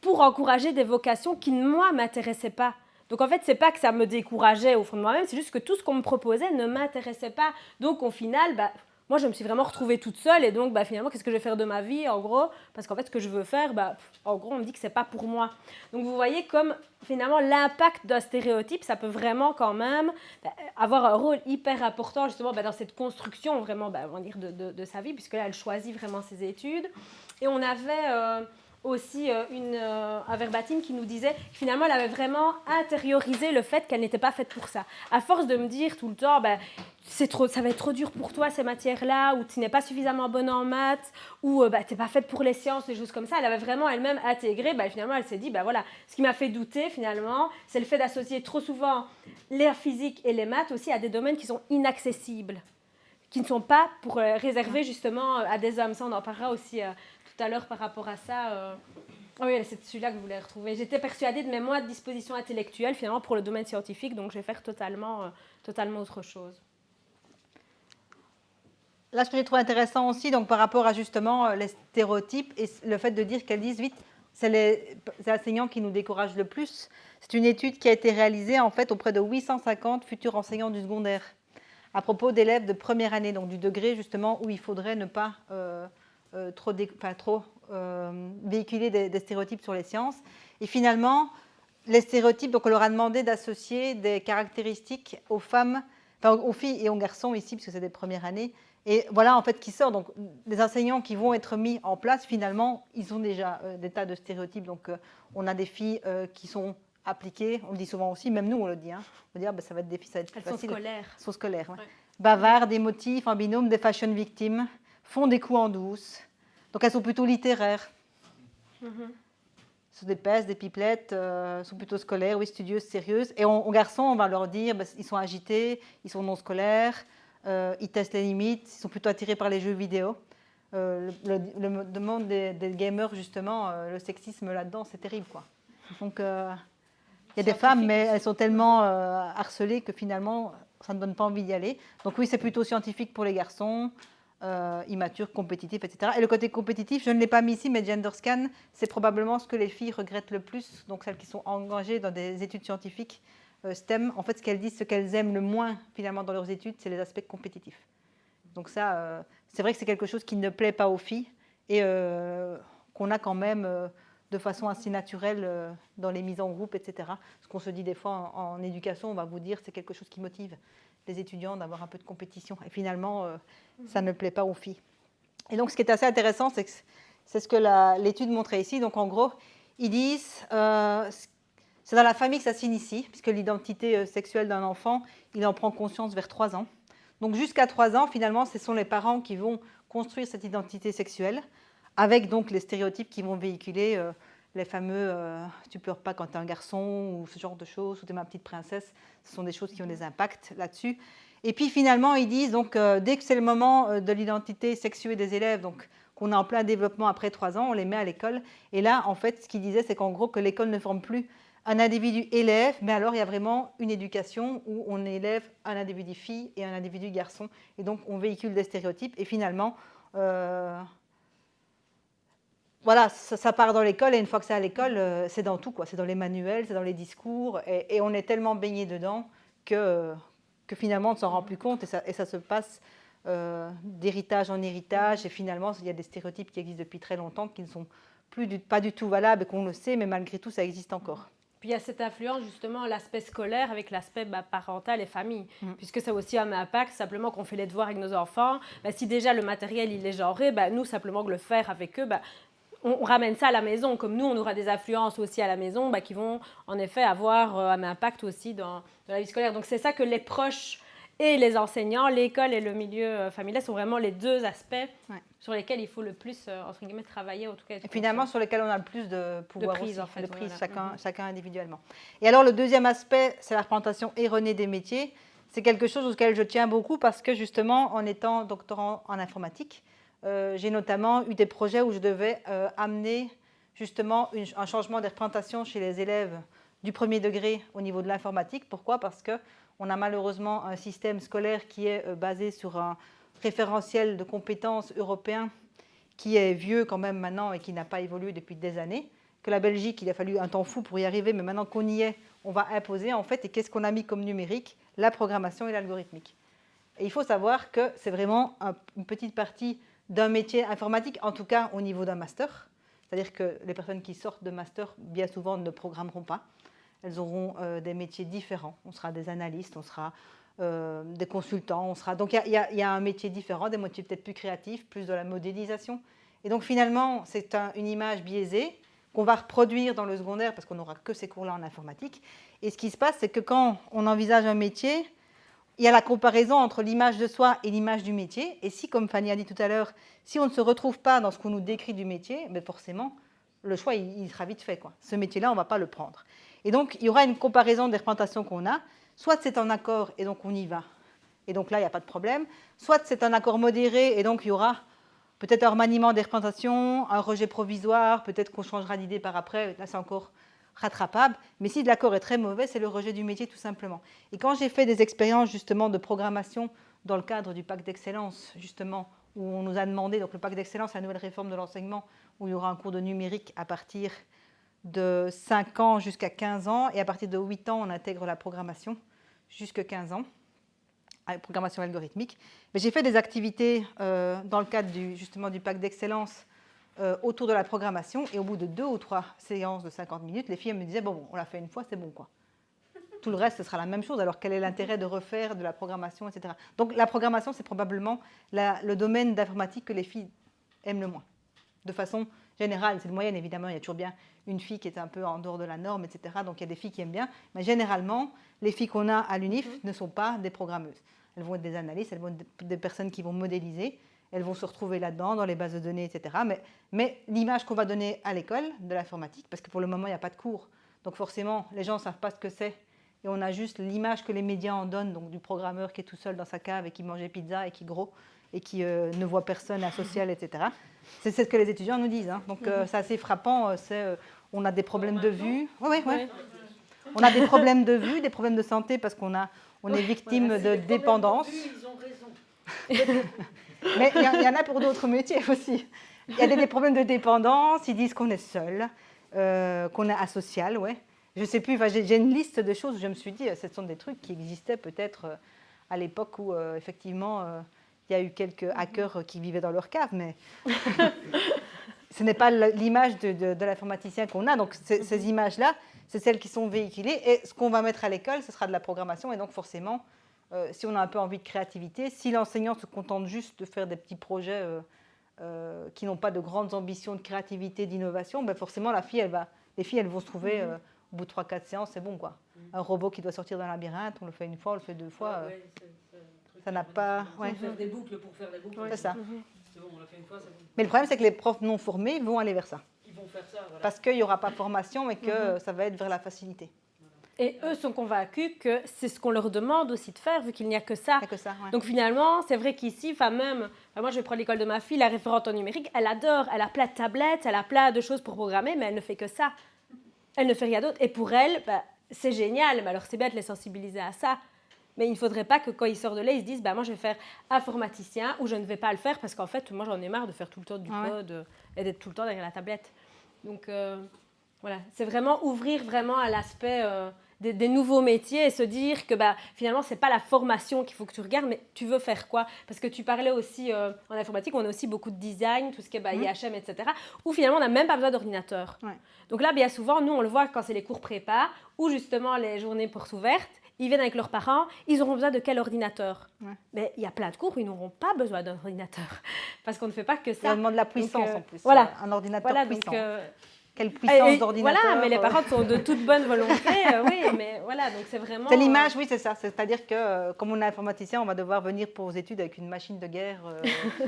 pour encourager des vocations qui, moi, ne m'intéressaient pas. Donc, en fait, ce n'est pas que ça me décourageait au fond de moi-même, c'est juste que tout ce qu'on me proposait ne m'intéressait pas. Donc, au final, moi, je me suis vraiment retrouvée toute seule. Et donc, finalement, qu'est-ce que je vais faire de ma vie, en gros? Parce qu'en fait, ce que je veux faire, en gros, on me dit que ce n'est pas pour moi. Donc, vous voyez comme, finalement, l'impact d'un stéréotype, ça peut vraiment quand même avoir un rôle hyper important, justement, dans cette construction, vraiment, on va dire, de sa vie, puisque là, elle choisit vraiment ses études. Et on avait... aussi un verbatim qui nous disait que finalement elle avait vraiment intériorisé le fait qu'elle n'était pas faite pour ça. À force de me dire tout le temps, ça va être trop dur pour toi ces matières-là, ou tu n'es pas suffisamment bonne en maths, ou tu n'es pas faite pour les sciences, des choses comme ça, elle avait vraiment elle-même intégré, finalement elle s'est dit, voilà, ce qui m'a fait douter finalement, c'est le fait d'associer trop souvent la physique et les maths aussi à des domaines qui sont inaccessibles, qui ne sont pas pour réserver justement à des hommes. Ça, on en parlera aussi tout à l'heure par rapport à ça. Oui, c'est celui-là que vous voulez retrouver. J'étais persuadée de mes mois de disposition intellectuelle, finalement, pour le domaine scientifique, donc je vais faire totalement autre chose. Là, ce que j'ai trouvé intéressant aussi, donc par rapport à justement les stéréotypes et le fait de dire qu'elles disent vite, c'est les enseignants qui nous découragent le plus. C'est une étude qui a été réalisée en fait auprès de 850 futurs enseignants du secondaire à propos d'élèves de première année, donc du degré justement où il faudrait ne pas trop véhiculer des stéréotypes sur les sciences. Et finalement, les stéréotypes, donc on leur a demandé d'associer des caractéristiques aux femmes, aux filles et aux garçons ici, puisque c'est des premières années. Et voilà en fait qui sort. Donc les enseignants qui vont être mis en place, finalement, ils ont déjà des tas de stéréotypes. Donc on a des filles qui sont appliquées, on le dit souvent aussi, même nous on le dit. Hein. On va dire ça va être des filles, ça va être plus facile. Elles sont scolaires. Ouais. Ouais. Bavardes, émotifs, en binôme, des fashion victimes, font des coups en douce. Donc elles sont plutôt littéraires. Sont des pestes, des pipelettes, sont plutôt scolaires, oui, studieuses, sérieuses. Et aux garçons, on va leur dire, ils sont agités, ils sont non scolaires, ils testent les limites, ils sont plutôt attirés par les jeux vidéo. Le monde des gamers, justement, le sexisme là-dedans, c'est terrible, quoi. Donc, il y a des femmes, mais elles sont tellement harcelées que finalement, ça ne donne pas envie d'y aller. Donc oui, c'est plutôt scientifique pour les garçons, immatures, compétitifs, etc. Et le côté compétitif, je ne l'ai pas mis ici, mais GenderScan, c'est probablement ce que les filles regrettent le plus. Donc celles qui sont engagées dans des études scientifiques STEM, en fait, ce qu'elles disent, ce qu'elles aiment le moins finalement dans leurs études, c'est les aspects compétitifs. Donc ça, c'est vrai que c'est quelque chose qui ne plaît pas aux filles et qu'on a quand même de façon assez naturelle dans les mises en groupe, etc. Ce qu'on se dit des fois en éducation, on va vous dire c'est quelque chose qui motive les étudiants d'avoir un peu de compétition. Et finalement, ça ne plaît pas aux filles. Et donc, ce qui est assez intéressant, c'est ce que l'étude montrait ici. Donc, en gros, ils disent c'est dans la famille que ça s'initie, puisque l'identité sexuelle d'un enfant, il en prend conscience vers 3 ans. Donc, jusqu'à 3 ans, finalement, ce sont les parents qui vont construire cette identité sexuelle, avec donc les stéréotypes qui vont véhiculer les fameux tu pleures pas quand tu es un garçon, ou ce genre de choses, ou tu es ma petite princesse. Ce sont des choses qui ont des impacts là-dessus. Et puis finalement, ils disent, donc, dès que c'est le moment de l'identité sexuée des élèves, donc qu'on est en plein développement après 3 ans, on les met à l'école. Et là, en fait, ce qu'ils disaient, c'est qu'en gros, que l'école ne forme plus un individu élève, mais alors il y a vraiment une éducation où on élève un individu fille et un individu garçon. Et donc, on véhicule des stéréotypes. Et finalement, voilà, ça part dans l'école. Et une fois que c'est à l'école, c'est dans tout, quoi. C'est dans les manuels, c'est dans les discours. Et on est tellement baigné dedans que finalement, on ne s'en rend plus compte. Et ça se passe d'héritage en héritage. Et finalement, il y a des stéréotypes qui existent depuis très longtemps, qui ne sont pas du tout valables et qu'on le sait, mais malgré tout, ça existe encore. Puis il y a cette influence justement, l'aspect scolaire avec l'aspect parental et famille, puisque ça a aussi un impact, simplement qu'on fait les devoirs avec nos enfants. Si déjà le matériel il est genré, nous simplement que le faire avec eux, on ramène ça à la maison. Comme nous, on aura des influences aussi à la maison qui vont en effet avoir un impact aussi dans la vie scolaire. Donc c'est ça que les proches et les enseignants, l'école et le milieu familial sont vraiment les deux aspects sur lesquels il faut le plus, entre guillemets, travailler. En tout cas, et finalement, sur lesquels on a le plus de pouvoir de prise, aussi, en fait, de prise, voilà. chacun individuellement. Et alors, le deuxième aspect, c'est la représentation erronée des métiers. C'est quelque chose auquel je tiens beaucoup parce que, justement, en étant doctorant en informatique, j'ai notamment eu des projets où je devais amener, justement, un changement des représentations chez les élèves du premier degré au niveau de l'informatique. Pourquoi ? Parce qu'on a malheureusement un système scolaire qui est basé sur un référentiel de compétences européen qui est vieux quand même maintenant et qui n'a pas évolué depuis des années, que la Belgique, il a fallu un temps fou pour y arriver, mais maintenant qu'on y est, on va imposer en fait. Et qu'est-ce qu'on a mis comme numérique ? La programmation et l'algorithmique. Et il faut savoir que c'est vraiment une petite partie d'un métier informatique, en tout cas au niveau d'un master. C'est-à-dire que les personnes qui sortent de master, bien souvent, ne programmeront pas. Elles auront des métiers différents. On sera des analystes, on sera des consultants. Donc il y a un métier différent, des métiers peut-être plus créatifs, plus de la modélisation. Et donc finalement, c'est une image biaisée qu'on va reproduire dans le secondaire parce qu'on n'aura que ces cours-là en informatique. Et ce qui se passe, c'est que quand on envisage un métier, il y a la comparaison entre l'image de soi et l'image du métier. Et si, comme Fanny a dit tout à l'heure, si on ne se retrouve pas dans ce qu'on nous décrit du métier, mais forcément, le choix, il sera vite fait, quoi. Ce métier-là, on ne va pas le prendre. Et donc, il y aura une comparaison des représentations qu'on a. Soit c'est en accord et donc on y va. Et donc là, il n'y a pas de problème. Soit c'est un accord modéré et donc il y aura peut-être un remaniement des représentations, un rejet provisoire, peut-être qu'on changera d'idée par après. Là, c'est encore rattrapable. Mais si l'accord est très mauvais, c'est le rejet du métier tout simplement. Et quand j'ai fait des expériences justement de programmation dans le cadre du pacte d'excellence, justement, où on nous a demandé, donc le pacte d'excellence, la nouvelle réforme de l'enseignement, où il y aura un cours de numérique à partir de 5 ans jusqu'à 15 ans, et à partir de 8 ans, on intègre la programmation jusqu'à 15 ans, la programmation algorithmique. Mais j'ai fait des activités dans le cadre justement du pacte d'excellence autour de la programmation, et au bout de 2 ou 3 séances de 50 minutes, les filles me disaient bon, on l'a fait une fois, c'est bon, quoi. Tout le reste, ce sera la même chose. Alors quel est l'intérêt de refaire de la programmation, etc. Donc la programmation, c'est probablement le domaine d'informatique que les filles aiment le moins. De façon générale, c'est une moyenne, évidemment, il y a toujours bien une fille qui est un peu en dehors de la norme, etc. Donc il y a des filles qui aiment bien, mais généralement, les filles qu'on a à l'UNIF ne sont pas des programmeuses. Elles vont être des analystes, elles vont être des personnes qui vont modéliser, elles vont se retrouver là-dedans, dans les bases de données, etc. Mais l'image qu'on va donner à l'école de l'informatique, parce que pour le moment, il n'y a pas de cours, donc forcément, les gens ne savent pas ce que c'est, et on a juste l'image que les médias en donnent, donc du programmeur qui est tout seul dans sa cave et qui mange des pizzas et qui gros, et qui ne voit personne asocial, etc. C'est ce que les étudiants nous disent. Hein. Donc c'est assez frappant, on a des problèmes de vue. Oui. On a des problèmes de vue, des problèmes de santé parce qu'on est victime de dépendance. Ils ont raison. Mais il y en a pour d'autres métiers aussi. Il y a des problèmes de dépendance, ils disent qu'on est seul, qu'on est asocial, ouais. Je ne sais plus, j'ai une liste de choses où je me suis dit, ce sont des trucs qui existaient peut-être à l'époque où, effectivement, il y a eu quelques hackers qui vivaient dans leur cave, mais ce n'est pas l'image de l'informaticien qu'on a. Donc, ces images-là, c'est celles qui sont véhiculées. Et ce qu'on va mettre à l'école, ce sera de la programmation. Et donc, forcément, si on a un peu envie de créativité, si l'enseignant se contente juste de faire des petits projets qui n'ont pas de grandes ambitions de créativité, d'innovation, ben forcément, les filles, elles vont se trouver, au bout de 3-4 séances, c'est bon, quoi. Un robot qui doit sortir d'un labyrinthe, on le fait une fois, on le fait 2 fois. Ça n'a pas... Ouais. Faire des boucles pour faire des boucles. C'est ça. C'est bon, on l'a fait une fois, c'est bon. Mais le problème, c'est que les profs non formés vont aller vers ça. Ils vont faire ça, voilà. Parce qu'il n'y aura pas de formation et que ça va être vers la facilité. Et eux sont convaincus que c'est ce qu'on leur demande aussi de faire, vu qu'il n'y a que ça. Il n'y a que ça, ouais. Donc finalement, c'est vrai qu'ici, moi je vais prendre l'école de ma fille, la référente en numérique, elle adore, elle a plein de tablettes, elle a plein de choses pour programmer, mais elle ne fait que ça. Elle ne fait rien d'autre. Et pour elle, c'est génial, mais alors c'est bien de les sensibiliser à ça. Mais il ne faudrait pas que quand ils sortent de là, ils se disent moi je vais faire informaticien ou je ne vais pas le faire parce qu'en fait, moi j'en ai marre de faire tout le temps du code et d'être tout le temps derrière la tablette. Donc voilà, c'est vraiment ouvrir vraiment à l'aspect des nouveaux métiers et se dire que finalement, ce n'est pas la formation qu'il faut que tu regardes, mais tu veux faire quoi? Parce que tu parlais aussi, en informatique, on a aussi beaucoup de design, tout ce qui est IHM, etc., où finalement, on n'a même pas besoin d'ordinateur. Ouais. Donc là, bien souvent, nous, on le voit quand c'est les cours prépa, ou justement les journées portes ouvertes, ils viennent avec leurs parents, ils auront besoin de quel ordinateur? Mais il y a plein de cours où ils n'auront pas besoin d'un ordinateur, parce qu'on ne fait pas que ça. Ça demande de la puissance en plus, voilà. Un ordinateur puissant. Donc, quelle puissance d'ordinateur. Voilà, mais les parents sont de toute bonne volonté, oui, mais voilà, donc c'est vraiment... C'est l'image, oui, c'est ça. C'est-à-dire que, comme on est informaticien, on va devoir venir pour aux études avec une machine de guerre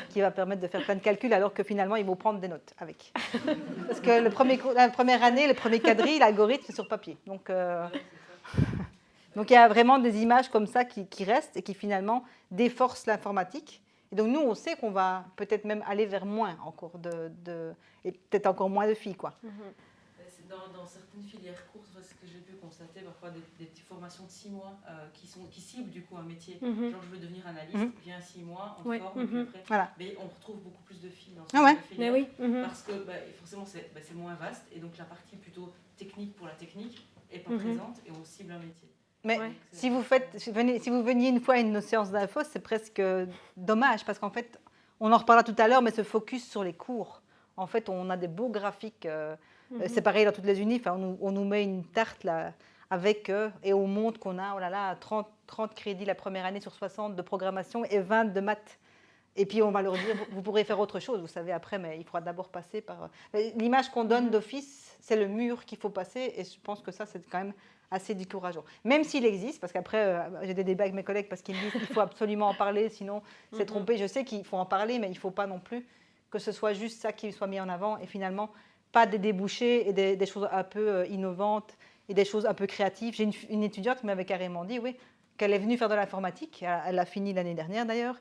qui va permettre de faire plein de calculs, alors que finalement, ils vont prendre des notes avec. Parce que la première année, le premier quadrille, l'algorithme, c'est sur papier. Donc il y a vraiment des images comme ça qui restent et qui finalement déforcent l'informatique. Et donc nous, on sait qu'on va peut-être même aller vers moins encore et peut-être encore moins de filles, quoi. Dans certaines filières courtes, ce que j'ai pu constater, parfois des petites formations de 6 mois qui ciblent du coup un métier. Genre, je veux devenir analyste, viens 6 mois, on forme, puis après. Voilà. Mais on retrouve beaucoup plus de filles dans cette filière. Mais oui. Parce que forcément, c'est moins vaste. Et donc, la partie plutôt technique pour la technique n'est pas présente et on cible un métier. Mais si vous veniez une fois à une séance d'info, c'est presque dommage parce qu'en fait, on en reparlera tout à l'heure, mais ce focus sur les cours. En fait, on a des beaux graphiques. C'est pareil dans toutes les unis. On nous met une tarte là, avec et on montre qu'on a 30 crédits la première année sur 60 de programmation et 20 de maths. Et puis on va leur dire, vous pourrez faire autre chose, vous savez, après, mais il faudra d'abord passer par... L'image qu'on donne d'office, c'est le mur qu'il faut passer et je pense que ça, c'est quand même assez décourageant. Même s'il existe, parce qu'après, j'ai des débats avec mes collègues parce qu'ils disent qu'il faut absolument en parler, sinon c'est trompé. Je sais qu'il faut en parler, mais il ne faut pas non plus que ce soit juste ça qui soit mis en avant et finalement pas des débouchés et des choses un peu innovantes et des choses un peu créatives. J'ai une étudiante qui m'avait carrément dit qu'elle est venue faire de l'informatique, elle a fini l'année dernière d'ailleurs,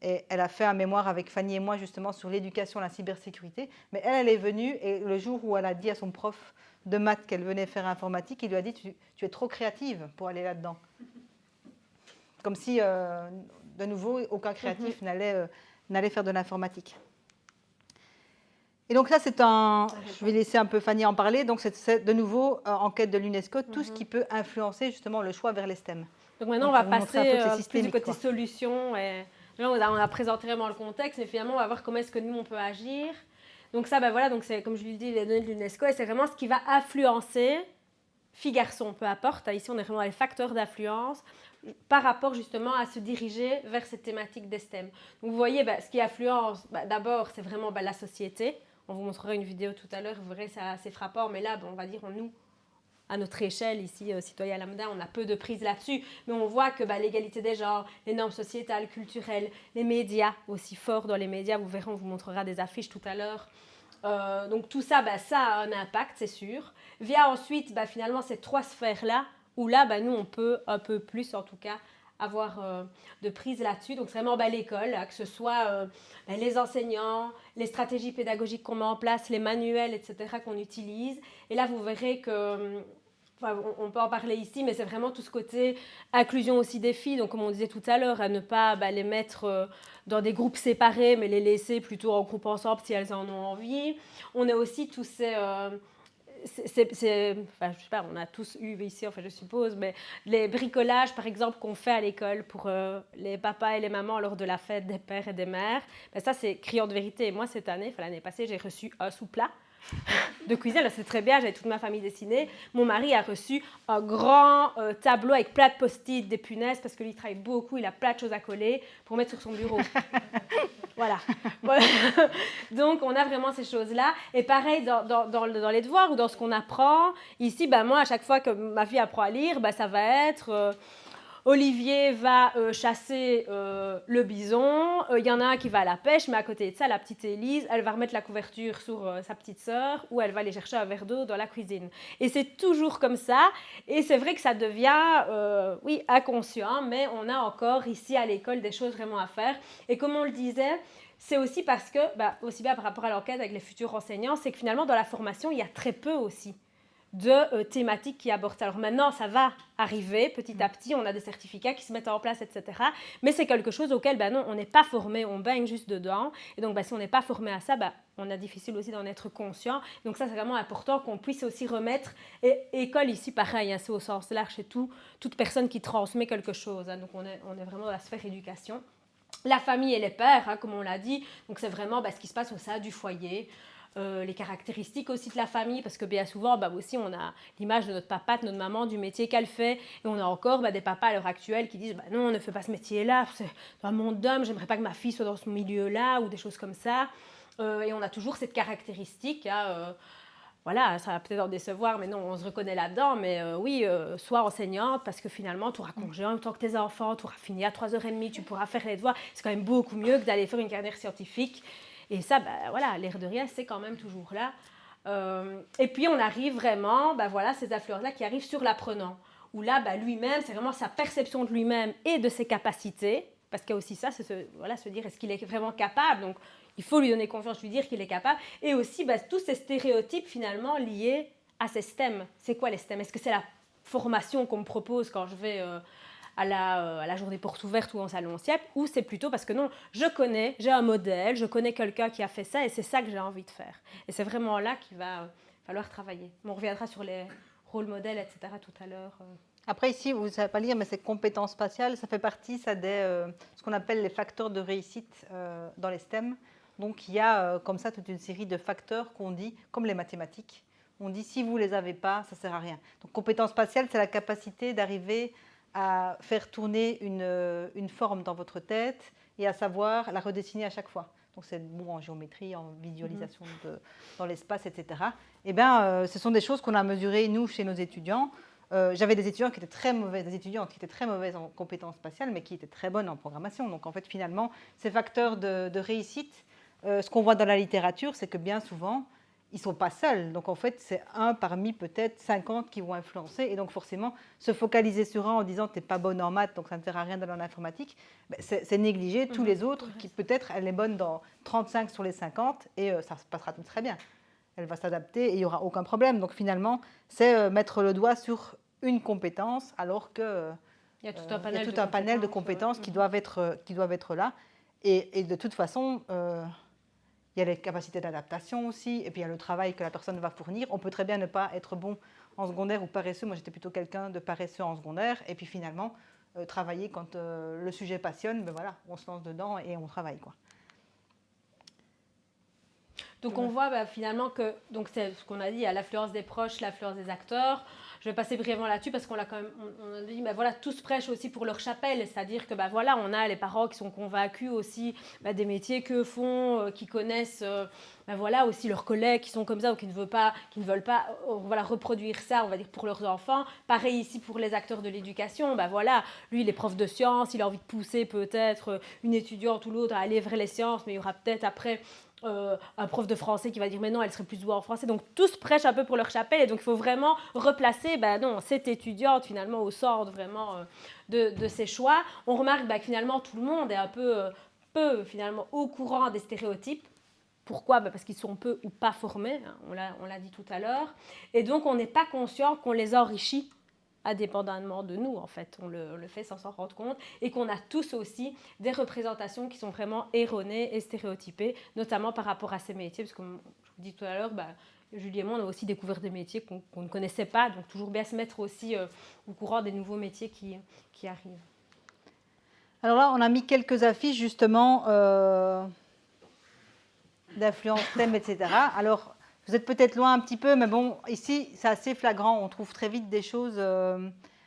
et elle a fait un mémoire avec Fanny et moi justement sur l'éducation à la cybersécurité, mais elle est venue et le jour où elle a dit à son prof de maths qu'elle venait faire informatique, il lui a dit tu es trop créative pour aller là-dedans. Comme si, de nouveau, aucun créatif n'allait faire de l'informatique. Et donc là, je vais laisser un peu Fanny en parler, donc c'est de nouveau, enquête de l'UNESCO, tout ce qui peut influencer justement le choix vers les STEM. Donc maintenant, on va passer plus du côté solution. Et là, on a présenté vraiment le contexte, mais finalement, on va voir comment est-ce que nous, on peut agir. Donc ça, donc c'est, comme je lui dis, les données de l'UNESCO, et c'est vraiment ce qui va influencer, filles-garçons, peu importe. Ici, on est vraiment les facteurs d'influence par rapport justement à se diriger vers cette thématique des STEM. Donc vous voyez, ce qui influence, d'abord, c'est vraiment la société. On vous montrera une vidéo tout à l'heure, vous verrez, c'est assez frappant. Mais là, on va dire, nous, à notre échelle, ici, citoyen lambda, on a peu de prise là-dessus. Mais on voit que l'égalité des genres, les normes sociétales, culturelles, les médias, aussi forts dans les médias, vous verrez, on vous montrera des affiches tout à l'heure. Donc tout ça, ça a un impact, c'est sûr. Via ensuite, finalement, ces 3 sphères-là, où là, nous, on peut un peu plus, en tout cas, avoir de prise là-dessus. Donc, c'est vraiment l'école, que ce soit les enseignants, les stratégies pédagogiques qu'on met en place, les manuels, etc., qu'on utilise. Et là, vous verrez que... on peut en parler ici, mais c'est vraiment tout ce côté inclusion aussi des filles. Donc, comme on disait tout à l'heure, à ne pas les mettre dans des groupes séparés, mais les laisser plutôt en groupe ensemble si elles en ont envie. On a aussi tous enfin, je sais pas, on a tous eu ici, enfin je suppose, mais les bricolages par exemple qu'on fait à l'école pour les papas et les mamans lors de la fête des pères et des mères, ben ça c'est criant de vérité. Moi cette année, enfin l'année passée, j'ai reçu un sous-plat de cuisine. Alors, c'est très bien, j'avais toute ma famille dessinée. Mon mari a reçu un grand tableau avec plein de post-it, des punaises, parce que lui il travaille beaucoup, il a plein de choses à coller pour mettre sur son bureau. Voilà. Donc, on a vraiment ces choses-là. Et pareil, dans les devoirs ou dans ce qu'on apprend, ici, ben, moi, à chaque fois que ma fille apprend à lire, ben, ça va être... Olivier va chasser le bison, il y en a un qui va à la pêche, mais à côté de ça, la petite Élise, elle va remettre la couverture sur sa petite sœur ou elle va aller chercher un verre d'eau dans la cuisine. Et c'est toujours comme ça, et c'est vrai que ça devient, oui, inconscient, mais on a encore ici à l'école des choses vraiment à faire. Et comme on le disait, c'est aussi parce que, aussi bien par rapport à l'enquête avec les futurs enseignants, c'est que finalement dans la formation, il y a très peu aussi de thématiques qui abordent ça. Alors maintenant, ça va arriver petit à petit, on a des certificats qui se mettent en place, etc. Mais c'est quelque chose auquel, non, on n'est pas formé, on baigne juste dedans. Et donc, si on n'est pas formé à ça, on a difficile aussi d'en être conscient. Donc ça, c'est vraiment important qu'on puisse aussi remettre. Et école ici, pareil, c'est au sens large, c'est toute personne qui transmet quelque chose. Donc on est vraiment dans la sphère éducation. La famille et les pères, comme on l'a dit, donc c'est vraiment ce qui se passe au sein du foyer. Les caractéristiques aussi de la famille, parce que bien souvent, aussi, on a l'image de notre papa, de notre maman, du métier qu'elle fait, et on a encore des papas à l'heure actuelle qui disent non, on ne fait pas ce métier-là, c'est un monde d'hommes, j'aimerais pas que ma fille soit dans ce milieu-là, ou des choses comme ça. Et on a toujours cette caractéristique, voilà, ça va peut-être en décevoir, mais non, on se reconnaît là-dedans, mais oui, sois enseignante, parce que finalement, tu auras congé en même temps que tes enfants, tu auras fini à 3h30, tu pourras faire les devoirs, c'est quand même beaucoup mieux que d'aller faire une carrière scientifique. Et ça, voilà, l'air de rien, c'est quand même toujours là. Et puis, on arrive vraiment, ces influences-là qui arrivent sur l'apprenant. Où là, lui-même, c'est vraiment sa perception de lui-même et de ses capacités. Parce qu'il y a aussi ça, c'est se dire, est-ce qu'il est vraiment capable? Donc, il faut lui donner confiance, lui dire qu'il est capable. Et aussi, tous ces stéréotypes, finalement, liés à ces STEM. C'est quoi les STEM? Est-ce que c'est la formation qu'on me propose quand je vais... à la journée porte ouverte ou en salon SIEP, ou c'est plutôt parce que non, j'ai un modèle, je connais quelqu'un qui a fait ça et c'est ça que j'ai envie de faire. Et c'est vraiment là qu'il va falloir travailler. On reviendra sur les rôles modèles, etc. tout à l'heure. Après ici, vous ne savez pas lire, mais ces compétences spatiales, ça fait partie des ce qu'on appelle les facteurs de réussite dans les STEM. Donc il y a comme ça toute une série de facteurs qu'on dit, comme les mathématiques, on dit si vous ne les avez pas, ça ne sert à rien. Donc compétence spatiale, c'est la capacité d'arriver à faire tourner une forme dans votre tête et à savoir la redessiner à chaque fois. Donc c'est bon en géométrie, en visualisation dans l'espace, etc. Eh bien, ce sont des choses qu'on a mesurées, nous, chez nos étudiants. J'avais des étudiants qui étaient très mauvais, des étudiantes qui étaient très mauvaises en compétences spatiales, mais qui étaient très bonnes en programmation. Donc en fait, finalement, ces facteurs de réussite, ce qu'on voit dans la littérature, c'est que bien souvent, ils ne sont pas seuls. Donc, en fait, c'est un parmi peut-être 50 qui vont influencer. Et donc, forcément, se focaliser sur un en disant « tu n'es pas bonne en maths, donc ça ne sert à rien d'aller en informatique », c'est négliger tous les autres qui, peut-être, elle est bonne dans 35 sur les 50 et ça se passera tout très bien. Elle va s'adapter et il n'y aura aucun problème. Donc, finalement, c'est mettre le doigt sur une compétence alors qu'il y a tout un panel de compétences qui doivent être là. Et de toute façon... il y a les capacités d'adaptation aussi, et puis il y a le travail que la personne va fournir. On peut très bien ne pas être bon en secondaire ou paresseux. Moi, j'étais plutôt quelqu'un de paresseux en secondaire. Et puis finalement, travailler quand le sujet passionne, voilà, on se lance dedans et on travaille, quoi. Donc on voit finalement que, donc c'est ce qu'on a dit, il y a l'influence des proches, l'influence des acteurs. Je vais passer brièvement là-dessus parce qu'on l'a quand même, on a dit, voilà, tous prêchent aussi pour leur chapelle, c'est-à-dire que voilà, on a les parents qui sont convaincus aussi des métiers qu'eux font, qui connaissent, voilà, aussi leurs collègues qui sont comme ça ou qui ne veulent pas voilà, reproduire ça, on va dire, pour leurs enfants. Pareil ici pour les acteurs de l'éducation, voilà, lui il est prof de sciences, il a envie de pousser peut-être une étudiante ou l'autre à aller vers les sciences, mais il y aura peut-être après un prof de français qui va dire mais non, elle serait plus douée en français. Donc tous prêchent un peu pour leur chapelle et donc il faut vraiment replacer non, cette étudiante finalement au centre vraiment de ses choix. On remarque que finalement tout le monde est un peu finalement au courant des stéréotypes. Pourquoi? Parce qu'ils sont peu ou pas formés, hein, on l'a dit tout à l'heure. Et donc on n'est pas conscient qu'on les enrichit indépendamment de nous, en fait. On le fait sans s'en rendre compte. Et qu'on a tous aussi des représentations qui sont vraiment erronées et stéréotypées, notamment par rapport à ces métiers. Parce que, comme je vous dis tout à l'heure, Julie et moi, on a aussi découvert des métiers qu'on ne connaissait pas, donc toujours bien se mettre aussi au courant des nouveaux métiers qui arrivent. Alors là, on a mis quelques affiches justement d'influence thème, etc. Alors, vous êtes peut-être loin un petit peu, mais bon, ici, c'est assez flagrant. On trouve très vite des choses.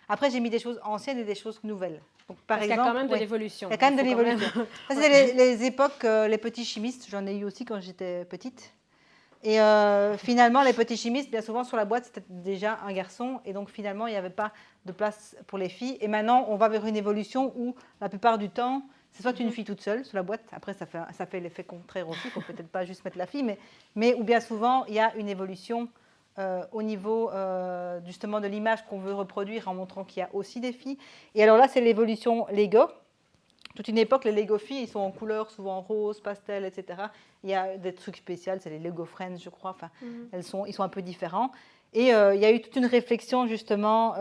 Après, j'ai mis des choses anciennes et des choses nouvelles. Donc, par Parce exemple, qu'il y a quand même de ouais, l'évolution. il y a quand même de Il faut l'évolution. Ça, c'est les époques, les petits chimistes. J'en ai eu aussi quand j'étais petite. Et finalement, les petits chimistes, bien souvent sur la boîte, c'était déjà un garçon. Et donc finalement, il n'y avait pas de place pour les filles. Et maintenant, on va vers une évolution où la plupart du temps, c'est soit une fille toute seule sur la boîte. Après, ça fait l'effet contraire aussi. Il ne faut peut-être pas juste mettre la fille. Mais ou bien souvent, il y a une évolution au niveau justement de l'image qu'on veut reproduire en montrant qu'il y a aussi des filles. Et alors là, c'est l'évolution Lego. Toute une époque, les Lego filles, ils sont en couleur, souvent rose, pastel, etc. Il y a des trucs spéciaux, c'est les Lego Friends, je crois. Enfin, ils sont un peu différents. Et il y a eu toute une réflexion, justement,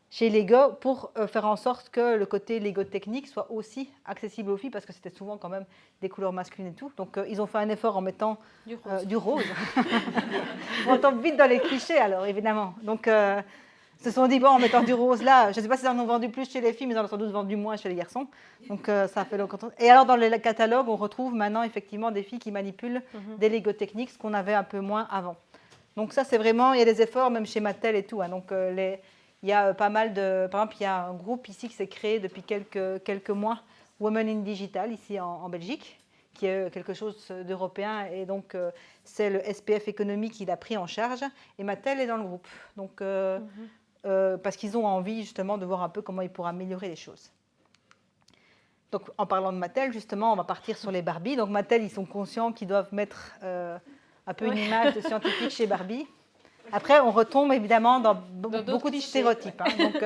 chez Lego pour faire en sorte que le côté Lego technique soit aussi accessible aux filles, parce que c'était souvent quand même des couleurs masculines et tout. Donc, ils ont fait un effort en mettant du rose. On tombe vite dans les clichés, alors, évidemment. Donc, se sont dit, bon, en mettant du rose là, je ne sais pas s'ils en ont vendu plus chez les filles, mais ils en ont sans doute vendu moins chez les garçons. Donc, ça a fait le contraire. Et alors, dans les catalogues, on retrouve maintenant effectivement des filles qui manipulent des Lego techniques, ce qu'on avait un peu moins avant. Donc, ça, c'est vraiment, il y a des efforts, même chez Mattel et tout. Hein. Donc, il y a pas mal de. Par exemple, il y a un groupe ici qui s'est créé depuis quelques mois, Women in Digital, ici en Belgique, qui est quelque chose d'européen. Et donc, c'est le SPF Économie qui l'a pris en charge. Et Mattel est dans le groupe. Donc, parce qu'ils ont envie justement de voir un peu comment ils pourraient améliorer les choses. Donc en parlant de Mattel, justement, on va partir sur les Barbie. Donc Mattel, ils sont conscients qu'ils doivent mettre un peu une image de scientifique chez Barbie. Après, on retombe évidemment dans beaucoup de stéréotypes. Hein. Donc,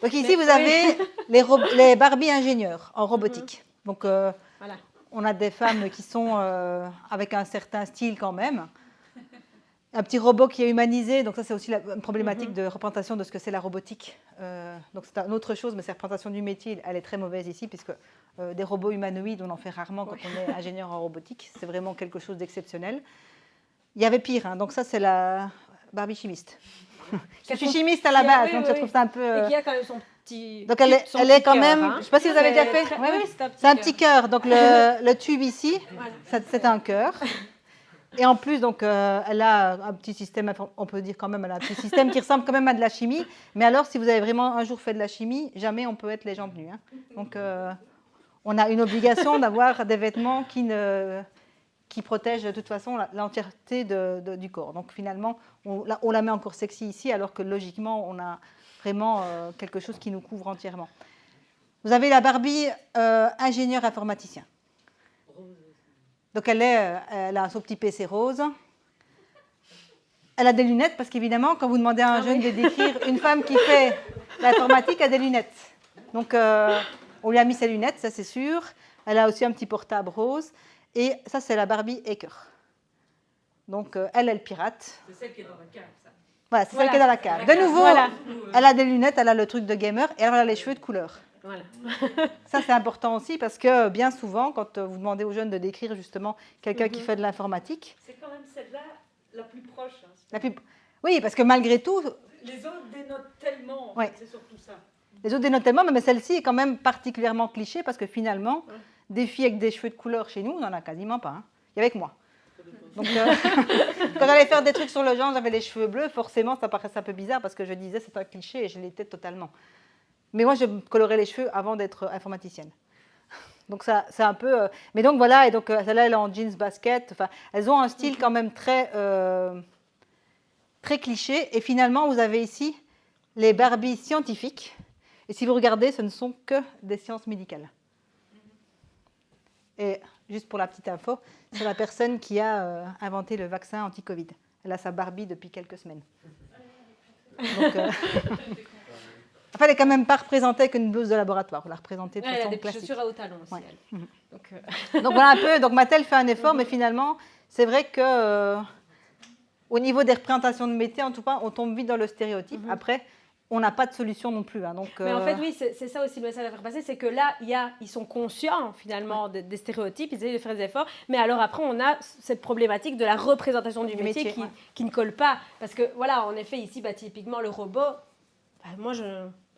donc ici, vous avez les Barbie ingénieurs en robotique. Donc on a des femmes qui sont avec un certain style quand même. Un petit robot qui est humanisé, donc ça c'est aussi une problématique de représentation de ce que c'est la robotique. Donc c'est une autre chose, mais cette représentation du métier, elle est très mauvaise ici, puisque des robots humanoïdes, on en fait rarement quand on est ingénieur en robotique. C'est vraiment quelque chose d'exceptionnel. Il y avait pire, hein, donc ça c'est la Barbie chimiste. Je suis chimiste à la base, donc je trouve ça un peu... Et qui a quand même son petit... Donc elle est quand même... Je ne sais pas si vous avez déjà fait. C'est un petit cœur. Donc le tube ici, c'est un cœur. Et en plus, donc, elle a un petit système, on peut dire quand même, elle a un petit système qui ressemble quand même à de la chimie. Mais alors, si vous avez vraiment un jour fait de la chimie, jamais on peut être les jambes nues. Hein. Donc, on a une obligation d'avoir des vêtements qui protègent de toute façon l'entièreté du corps. Donc, finalement, on la met encore sexy ici, alors que logiquement, on a vraiment quelque chose qui nous couvre entièrement. Vous avez la Barbie ingénieur informaticien. Donc elle a son petit PC rose. Elle a des lunettes parce qu'évidemment, quand vous demandez à un jeune de décrire une femme qui fait l'informatique, elle a des lunettes. Donc on lui a mis ses lunettes, ça c'est sûr. Elle a aussi un petit portable rose. Et ça, c'est la Barbie hacker. Donc elle pirate. C'est celle qui est dans la cave, ça. Voilà, c'est celle qui est dans la cave. De nouveau, elle a des lunettes, elle a le truc de gamer et elle a les cheveux de couleur. Voilà. Ça, c'est important aussi parce que bien souvent, quand vous demandez aux jeunes de décrire justement quelqu'un qui fait de l'informatique... C'est quand même celle-là la plus proche. Hein, Oui, parce que malgré tout... Les autres dénotent tellement, en fait, c'est surtout ça. Les autres dénotent tellement, mais celle-ci est quand même particulièrement cliché parce que finalement, des filles avec des cheveux de couleur chez nous, on n'en a quasiment pas. Hein. Il y a avec moi. Donc, quand j'allais faire des trucs sur le genre, j'avais les cheveux bleus, forcément, ça paraissait un peu bizarre parce que je disais c'est un cliché et je l'étais totalement. Mais moi, je colorais les cheveux avant d'être informaticienne. Donc, ça, c'est un peu... Mais donc, voilà, et donc, celle-là, elle est en jeans, basket. Enfin, elles ont un style quand même très cliché. Et finalement, vous avez ici les Barbies scientifiques. Et si vous regardez, ce ne sont que des sciences médicales. Et juste pour la petite info, c'est la personne qui a inventé le vaccin anti-Covid. Elle a sa Barbie depuis quelques semaines. Donc... Enfin, elle n'est quand même pas représentée avec une blouse de laboratoire. On l'a représentée de façon classique. Elle a des chaussures à haut talon aussi. Ouais. Donc voilà un peu. Donc Mattel fait un effort, mais finalement, c'est vrai que au niveau des représentations de métiers, en tout cas, on tombe vite dans le stéréotype. Après, on n'a pas de solution non plus. Hein, donc, Mais en fait, oui, c'est ça aussi le message à faire passer, c'est que là, ils sont conscients finalement des stéréotypes, ils essayent de faire des efforts, mais alors après, on a cette problématique de la représentation du métier qui ne colle pas. Parce que voilà, en effet, ici, typiquement, le robot, moi,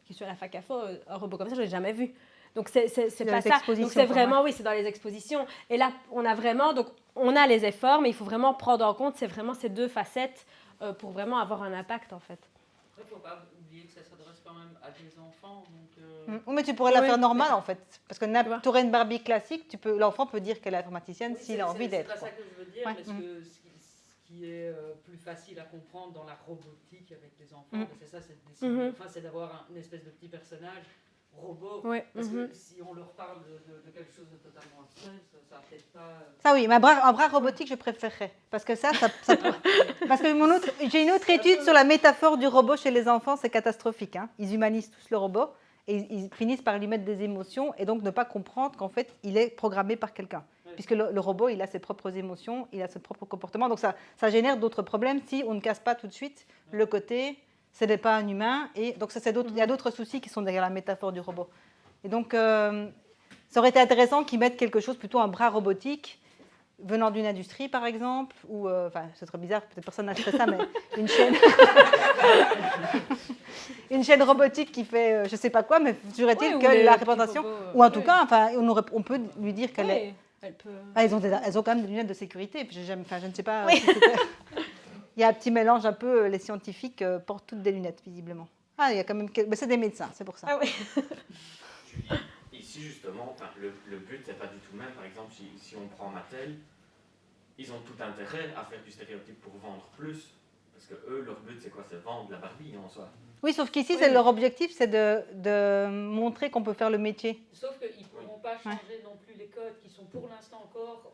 qui suis à la fac à faux, un robot comme ça, je ne l'ai jamais vu. Donc, c'est pas ça. Donc, c'est vraiment, oui, c'est dans les expositions. Et là, on a les efforts, mais il faut vraiment prendre en compte, c'est vraiment ces deux facettes pour vraiment avoir un impact, en fait. Il ne faut pas oublier que ça s'adresse quand même à des enfants. Donc, mais tu pourrais la faire normale, en fait. Parce que tu aurais une Barbie classique, l'enfant peut dire qu'elle est informaticienne s'il a envie d'être. C'est pas ça que je veux dire, parce que ce qui est plus facile à comprendre dans la robotique avec les enfants, c'est ça, c'est d'avoir une espèce de petit personnage robot. Parce que si on leur parle de quelque chose de totalement abstrait, ça va peut-être pas... Ça oui, mais un bras robotique, je préférerais. Parce que ça parce que j'ai une autre étude sur la métaphore du robot chez les enfants, c'est catastrophique. Hein. Ils humanisent tous le robot et ils finissent par lui mettre des émotions et donc ne pas comprendre qu'en fait, il est programmé par quelqu'un. Puisque le robot, il a ses propres émotions, il a ses propres comportements. Donc ça génère d'autres problèmes si on ne casse pas tout de suite le côté... Ce n'est pas un humain. Et donc, il y a d'autres soucis qui sont derrière la métaphore du robot. Et donc, ça aurait été intéressant qu'ils mettent quelque chose, plutôt un bras robotique, venant d'une industrie, par exemple, ou, enfin, c'est très bizarre, peut-être personne n'achèterait ça, mais une chaîne robotique qui fait je ne sais pas quoi, mais toujours est-il que la représentation, ou en tout cas, enfin, on peut lui dire qu'elle est... Elle peut... elles ont quand même des lunettes de sécurité. Je ne sais pas si c'était... Il y a un petit mélange un peu, les scientifiques portent toutes des lunettes, visiblement. Ah, il y a quand même... Mais c'est des médecins, c'est pour ça. Ah oui. Ici, justement, le but, c'est pas du tout le même. Par exemple, si on prend Mattel, ils ont tout intérêt à faire du stéréotype pour vendre plus. Parce que eux, leur but, c'est quoi? C'est vendre la Barbie, en soi. Oui, sauf qu'ici, leur objectif, c'est de montrer qu'on peut faire le métier. Sauf qu'ils ne pourront pas changer non plus les codes qui sont pour l'instant encore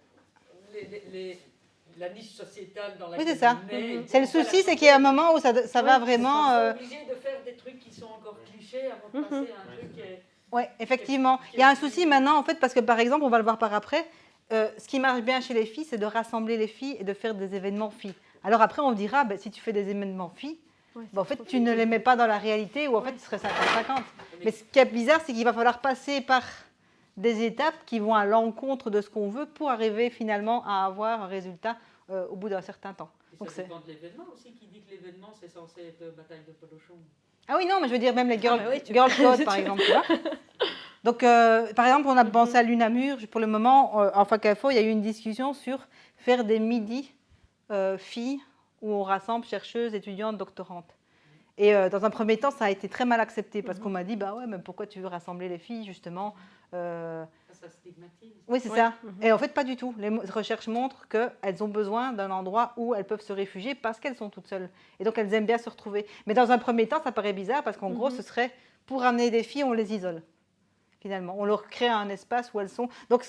la niche sociétale dans laquelle c'est ça. C'est le souci, c'est qu'il y a un moment où ça va vraiment... Ils sont obligés de faire des trucs qui sont encore clichés avant de passer à un truc qui est... Oui, effectivement. Il y a un souci maintenant, en fait, parce que, par exemple, on va le voir par après, ce qui marche bien chez les filles, c'est de rassembler les filles et de faire des événements filles. Alors après, on dira, si tu fais des événements filles, en fait, tu ne les mets pas dans la réalité, ou en fait, ce serait 50-50. Mais ce qui est bizarre, c'est qu'il va falloir passer par des étapes qui vont à l'encontre de ce qu'on veut pour arriver finalement à avoir un résultat au bout d'un certain temps. Donc ça dépend de l'événement aussi, qui dit que l'événement, c'est censé être bataille de polochon. Ah oui, non, mais je veux dire même les girl code, par exemple. Tu vois. Donc, par exemple, on a pensé à l'UNAMUR. Pour le moment, en fac info, il y a eu une discussion sur faire des midis filles où on rassemble chercheuses, étudiantes, doctorantes. Et dans un premier temps, ça a été très mal accepté parce qu'on m'a dit, bah ouais, mais pourquoi tu veux rassembler les filles, justement Ça stigmatise. Oui, c'est ça. Et en fait, pas du tout. Les recherches montrent qu'elles ont besoin d'un endroit où elles peuvent se réfugier parce qu'elles sont toutes seules. Et donc, elles aiment bien se retrouver. Mais dans un premier temps, ça paraît bizarre parce qu'en gros, ce serait pour amener des filles, on les isole. Finalement, on leur crée un espace où elles sont. Donc,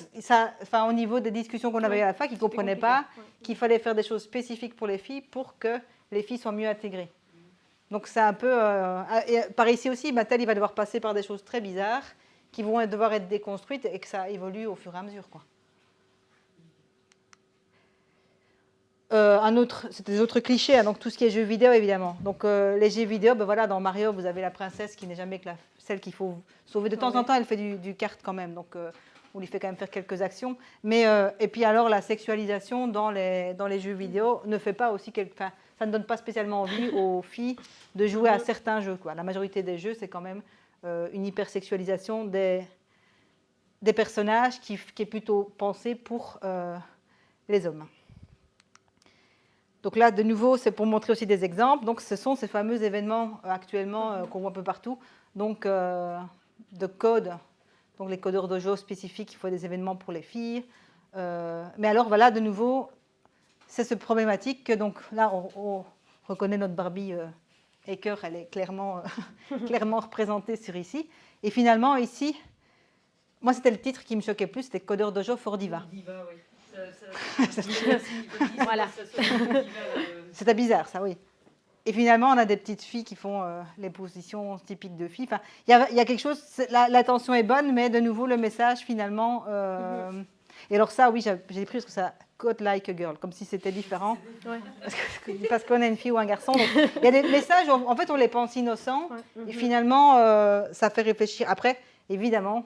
au niveau des discussions qu'on avait à la fac, ils ne comprenaient pas qu'il fallait faire des choses spécifiques pour les filles pour que les filles soient mieux intégrées. Donc, c'est un peu... par ici aussi, Mattel, il va devoir passer par des choses très bizarres qui vont devoir être déconstruites et que ça évolue au fur et à mesure, quoi. C'était des autres clichés, hein, donc tout ce qui est jeux vidéo, évidemment. Donc, les jeux vidéo, voilà, dans Mario, vous avez la princesse qui n'est jamais que celle qu'il faut sauver. De temps en temps, elle fait du kart quand même, donc on lui fait quand même faire quelques actions. Mais, et puis alors, la sexualisation dans les jeux vidéo ne fait pas aussi... ça ne donne pas spécialement envie aux filles de jouer à certains jeux, quoi. La majorité des jeux, c'est quand même une hypersexualisation des personnages qui est plutôt pensée pour les hommes. Donc là, de nouveau, c'est pour montrer aussi des exemples. Donc, ce sont ces fameux événements actuellement qu'on voit un peu partout. Donc, de code. Donc, les codeurs dojo spécifiques, il faut des événements pour les filles. Mais alors, voilà, de nouveau, c'est ce problématique que, donc, là, on reconnaît notre Barbie Hacker, elle est clairement représentée sur ici. Et finalement, ici, moi, c'était le titre qui me choquait plus, c'était Codeur dojo for Diva. Diva, oui. Voilà. C'était bizarre, ça, oui. Et finalement, on a des petites filles qui font les positions typiques de filles. Enfin, il y a quelque chose, l'intention est bonne, mais de nouveau, le message, finalement... Et alors ça, oui, j'ai pris parce que ça code like a girl, comme si c'était différent. Ouais. Parce qu'on a une fille ou un garçon. Donc, il y a des messages, en fait, on les pense innocents. Ouais. Et finalement, ça fait réfléchir. Après, évidemment,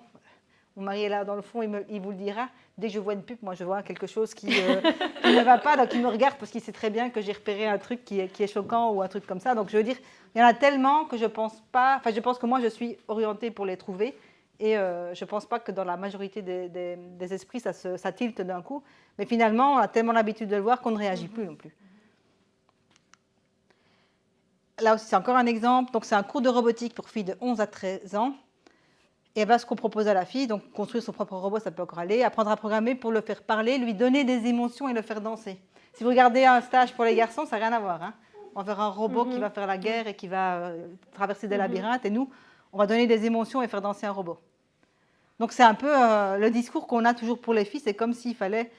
mon mari est là dans le fond, il vous le dira. Dès que je vois une pub, moi, je vois quelque chose qui ne va pas. Donc, il me regarde parce qu'il sait très bien que j'ai repéré un truc qui est choquant ou un truc comme ça. Donc, je veux dire, il y en a tellement que je pense pas... Enfin, je pense que moi, je suis orientée pour les trouver. Et je ne pense pas que dans la majorité des esprits, ça tilte d'un coup. Mais finalement, on a tellement l'habitude de le voir qu'on ne réagit plus non plus. Là aussi, c'est encore un exemple. Donc, c'est un cours de robotique pour filles de 11 à 13 ans. Et bien, ce qu'on propose à la fille, donc construire son propre robot, ça peut encore aller. Apprendre à programmer pour le faire parler, lui donner des émotions et le faire danser. Si vous regardez un stage pour les garçons, ça n'a rien à voir. Hein. On va faire un robot qui va faire la guerre et qui va traverser des labyrinthes. Et nous, on va donner des émotions et faire danser un robot. Donc, c'est un peu le discours qu'on a toujours pour les filles. C'est comme s'il fallait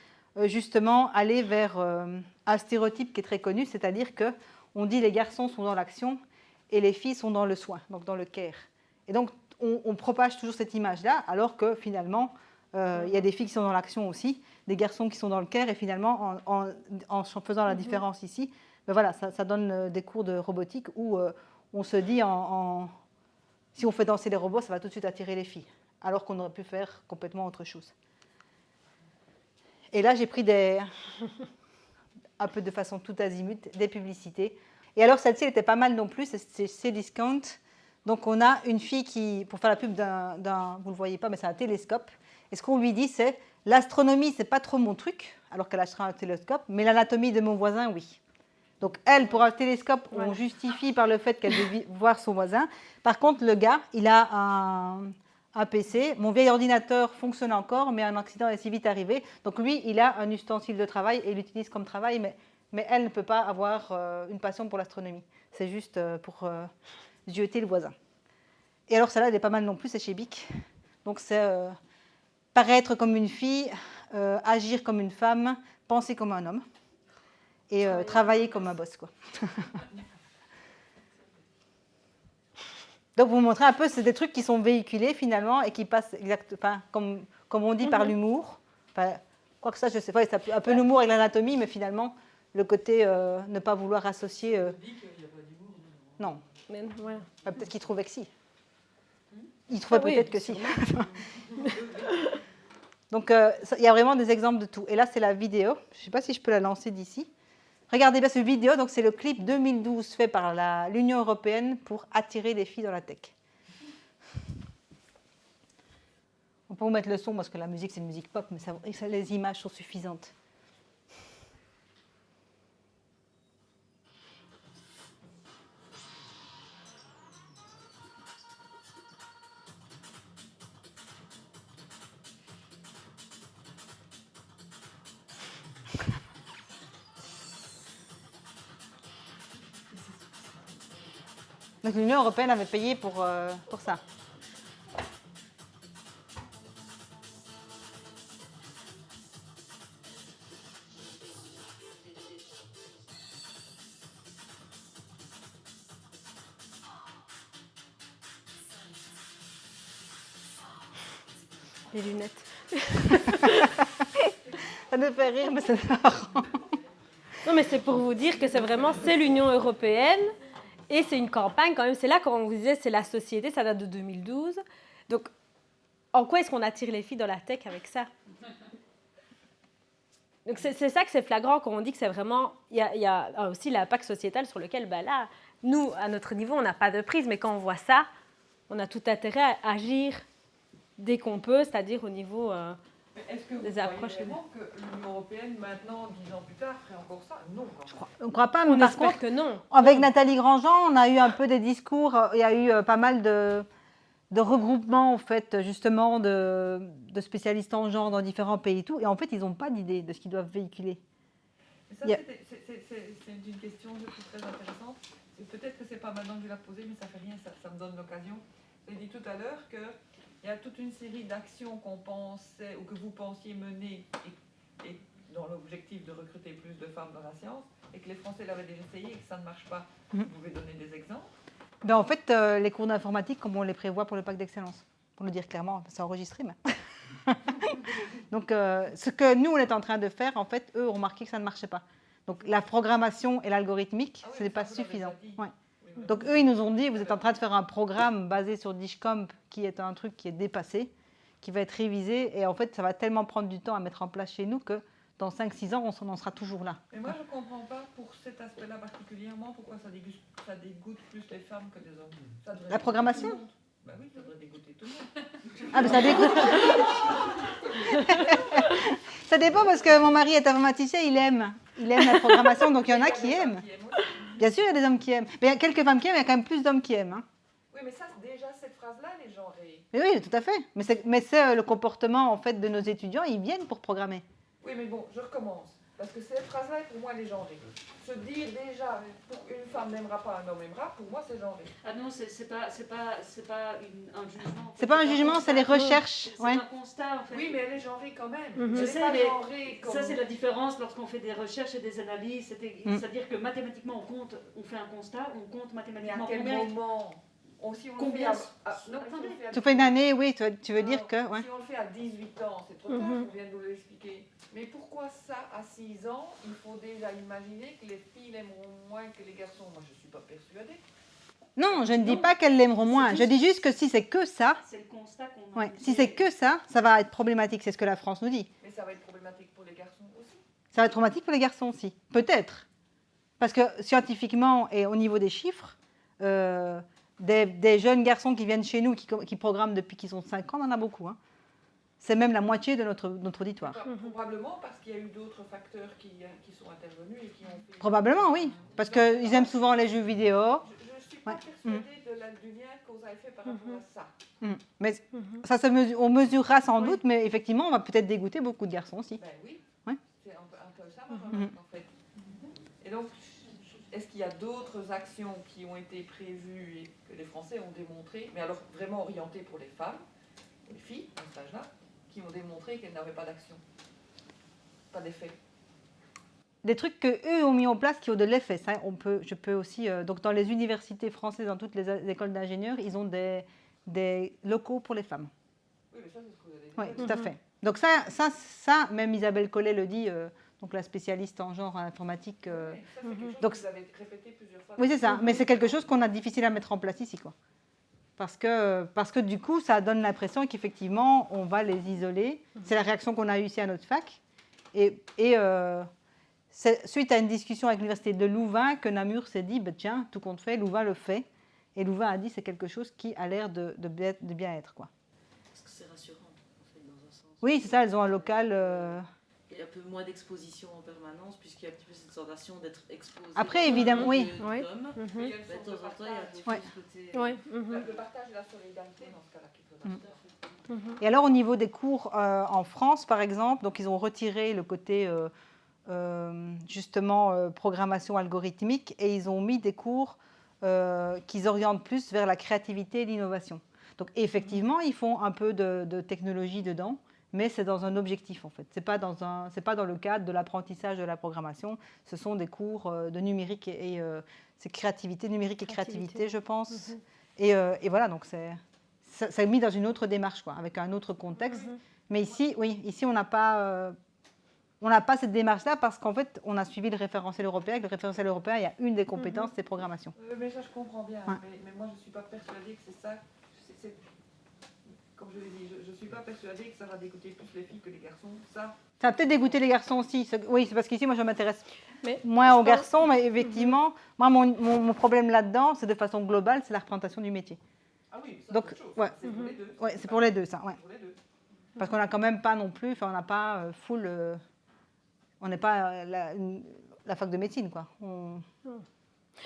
justement aller vers un stéréotype qui est très connu, c'est-à-dire qu'on dit les garçons sont dans l'action et les filles sont dans le soin, donc dans le care. Et donc, on propage toujours cette image-là, alors que finalement, il y a des filles qui sont dans l'action aussi, des garçons qui sont dans le care, et finalement, en faisant la différence ici, ben voilà, ça donne des cours de robotique où on se dit, si on fait danser les robots, ça va tout de suite attirer les filles, alors qu'on aurait pu faire complètement autre chose. Et là, j'ai pris un peu de façon tout azimut, des publicités. Et alors, celle-ci, elle était pas mal non plus, c'est Cdiscount. Donc, on a une fille qui, pour faire la pub d'un, vous ne le voyez pas, mais c'est un télescope. Et ce qu'on lui dit, c'est l'astronomie, c'est pas trop mon truc, alors qu'elle achètera un télescope, mais l'anatomie de mon voisin, oui. Donc, elle, pour un télescope, on justifie par le fait qu'elle veut voir son voisin. Par contre, le gars, il a un PC. Mon vieil ordinateur fonctionne encore, mais un accident est si vite arrivé. Donc, lui, il a un ustensile de travail et il l'utilise comme travail, mais elle ne peut pas avoir une passion pour l'astronomie. C'est juste pour zioter le voisin. Et alors, celle-là, elle est pas mal non plus, c'est chez Bic. Donc, c'est paraître comme une fille, agir comme une femme, penser comme un homme et travailler comme un boss, quoi. Donc, vous montrez un peu, c'est des trucs qui sont véhiculés finalement et qui passent comme on dit par l'humour. Enfin, quoi que ça, je sais pas, c'est un peu l'humour avec l'anatomie, mais finalement, le côté ne pas vouloir associer. Non. Mais, ouais. Peut-être qu'il trouvait que si. Il trouvait peut-être que si. Donc, il y a vraiment des exemples de tout. Et là, c'est la vidéo. Je ne sais pas si je peux la lancer d'ici. Regardez bien cette vidéo. Donc, c'est le clip 2012 fait par l'Union européenne pour attirer des filles dans la tech. On peut vous mettre le son parce que la musique, c'est une musique pop, mais les images sont suffisantes. Donc l'Union européenne avait payé pour ça. Les lunettes. Ça nous fait rire, mais c'est marrant. Non, mais c'est pour vous dire que c'est l'Union européenne. Et c'est une campagne quand même, c'est là quand on vous disait c'est la société, ça date de 2012. Donc, en quoi est-ce qu'on attire les filles dans la tech avec ça? Donc c'est ça que c'est flagrant quand on dit que c'est vraiment... Il y a aussi l'impact sociétal sur lequel, ben là, nous, à notre niveau, on n'a pas de prise, mais quand on voit ça, on a tout intérêt à agir dès qu'on peut, c'est-à-dire au niveau... Est-ce que vous des approches croyez vraiment que l'Union européenne, maintenant, 10 ans plus tard, ferait encore ça? Non. On ne croit pas, mais on par espère contre, que non. avec Nathalie Grandjean, on a eu un peu des discours, il y a eu pas mal de regroupements, en fait, justement, de spécialistes en genre dans différents pays et tout, et en fait, ils n'ont pas d'idée de ce qu'ils doivent véhiculer. Mais ça, c'est une question, je trouve, très intéressante. Peut-être que ce n'est pas maintenant que je vais la poser, mais ça ne fait rien, ça me donne l'occasion. J'ai dit tout à l'heure qu'il y a toute une série d'actions qu'on pensait, ou que vous pensiez mener, et dans l'objectif de recruter plus de femmes dans la science, et que les Français l'avaient déjà essayé et que ça ne marche pas. Vous pouvez donner des exemples? Ben, en fait, les cours d'informatique, comme on les prévoit pour le pacte d'excellence, pour le dire clairement, c'est enregistré, mais... Donc, ce que nous, on est en train de faire, en fait, eux ont remarqué que ça ne marchait pas. Donc, la programmation et l'algorithmique, Ah oui, ce n'est mais pas ça, vous l'avez suffisant. déjà dit. Ouais. Oui, mais Donc, vous- eux, ils nous ont dit, vous êtes en train de faire un programme basé sur Dishcomp, qui est un truc qui est dépassé, qui va être révisé, et en fait, ça va tellement prendre du temps à mettre en place chez nous que dans 5-6 ans, on en sera toujours là. Mais moi, je ne comprends pas pour cet aspect-là particulièrement pourquoi ça dégoûte plus les femmes que les hommes. Ça devrait La programmation dégoûter tout le monde. Bah oui, ça devrait dégoûter tout le monde. Ah, mais ça dégoûte. Ça dépend parce que mon mari est informaticien, il aime la programmation, donc il y en a qui des femmes aiment. qui aiment aussi. Bien sûr, il y a des hommes qui aiment. Mais il y a quelques femmes qui aiment, il y a quand même plus d'hommes qui aiment. Hein. Oui, mais ça, déjà, cette phrase-là, elle est genrée. Mais oui, tout à fait. Mais c'est le comportement en fait de nos étudiants, ils viennent pour programmer. Oui, mais bon, je recommence. Parce que cette phrase-là, pour moi, elle est genrée. Se dire déjà, pour une femme n'aimera pas, un homme aimera, pour moi, c'est genré. Ah non, c'est pas un jugement. C'est pas un jugement, c'est les recherches. C'est Ouais. un constat en fait. Oui, mais elle est genrée quand même. Mhm. Elle Je est sais, pas mais genrée comme... Ça, c'est la différence lorsqu'on fait des recherches et des analyses. C'est-à-dire que mathématiquement, on fait un constat, on compte Mais à mathématiquement quel combien. moment si on Combien le fait non, si on le fait à Tu fais une année, oui, tu veux non, dire que. Ouais. Si on le fait à 18 ans, c'est trop tard, Mhm. on vient de nous l'expliquer. Mais pourquoi ça, à 6 ans, il faut déjà imaginer que les filles l'aimeront moins que les garçons? Moi, je ne suis pas persuadée. Non, je ne dis Non. pas qu'elles l'aimeront moins. C'est Je dis juste que si c'est que ça, C'est le constat qu'on a. ouais, si c'est que ça va être problématique. C'est ce que la France nous dit. Mais ça va être problématique pour les garçons aussi. Ça va être traumatique pour les garçons aussi. Peut-être. Parce que scientifiquement et au niveau des chiffres, des jeunes garçons qui viennent chez nous, qui programment depuis qu'ils ont 5 ans, on en a beaucoup. Hein. C'est même la moitié de notre auditoire. Probablement parce qu'il y a eu d'autres facteurs qui sont intervenus et qui ont fait... Probablement, oui. Parce qu'ils aiment souvent les jeux vidéo. Je ne suis pas Ouais. persuadée du lien cause à effet par rapport à ça. Mais ça on mesurera sans doute, mais effectivement, on va peut-être dégoûter beaucoup de garçons aussi. Ben oui, Ouais. c'est un peu ça ma remarque en fait. Et donc, est-ce qu'il y a d'autres actions qui ont été prévues et que les Français ont démontré, mais alors vraiment orientées pour les femmes, les filles, dans cet âge-là, qui ont démontré qu'elles n'avaient pas d'action, pas d'effet? Des trucs que eux ont mis en place qui ont de l'effet. Ça, je peux aussi. Donc, dans les universités françaises, dans toutes les écoles d'ingénieurs, ils ont des locaux pour les femmes. Oui, mais ça, c'est ce que vous avez dit. Oui, tout à fait. Donc ça, même Isabelle Collet le dit, donc la spécialiste en genre informatique. Oui, ça, c'est quelque chose Donc, que vous avez répété plusieurs fois. Oui, c'est ça. Mais c'est quelque chose qu'on a difficile à mettre en place ici, quoi. Parce que du coup, ça donne l'impression qu'effectivement, on va les isoler. C'est la réaction qu'on a eue ici à notre fac. Et c'est suite à une discussion avec l'université de Louvain que Namur s'est dit, bah, tiens, tout compte fait, Louvain le fait. Et Louvain a dit c'est quelque chose qui a l'air de bien être, quoi. Parce que c'est rassurant, en fait, dans un sens. Oui, c'est ça, elles ont un local. Il y a un peu moins d'exposition en permanence, puisqu'il y a un petit peu cette sensation d'être exposé. Après, évidemment, oui. Oui. D'hommes. Il y a une Mais de sorte temps de en temps, il y a un partage. petit peu Ouais. ce côté. Oui. Le partage et la solidarité dans ce cas-là qui peut être. Et alors, au niveau des cours en France, par exemple, donc ils ont retiré le côté justement programmation algorithmique et ils ont mis des cours qui orientent plus vers la créativité et l'innovation. Donc, effectivement, ils font un peu de technologie dedans, mais c'est dans un objectif en fait. C'est pas dans le cadre de l'apprentissage de la programmation. Ce sont des cours de numérique et c'est créativité, numérique et créativité, je pense. Et voilà, donc c'est mis dans une autre démarche, quoi, avec un autre contexte. Mais ici, oui, ici on n'a pas cette démarche-là parce qu'en fait, on a suivi le référentiel européen. Le référentiel européen, il y a une des compétences, c'est programmation. Mais ça, je comprends bien. Ouais. Mais moi, je ne suis pas persuadée que c'est ça. Comme je l'ai dit, je ne suis pas persuadée que ça va dégoûter plus les filles que les garçons. Ça, Ça va peut-être dégoûter les garçons aussi. Oui, c'est parce qu'ici, moi, je m'intéresse Mais moins aux garçons, mais effectivement, moi, mon problème là-dedans, c'est de façon globale, c'est la représentation du métier. ah oui, ça, Donc, c'est autre chose. ouais. C'est pour les deux. Ouais, c'est pour les deux, ça. Ouais. C'est pour les deux. Parce qu'on n'a quand même pas non plus, enfin, on n'a pas full. On n'est pas la fac de médecine, quoi.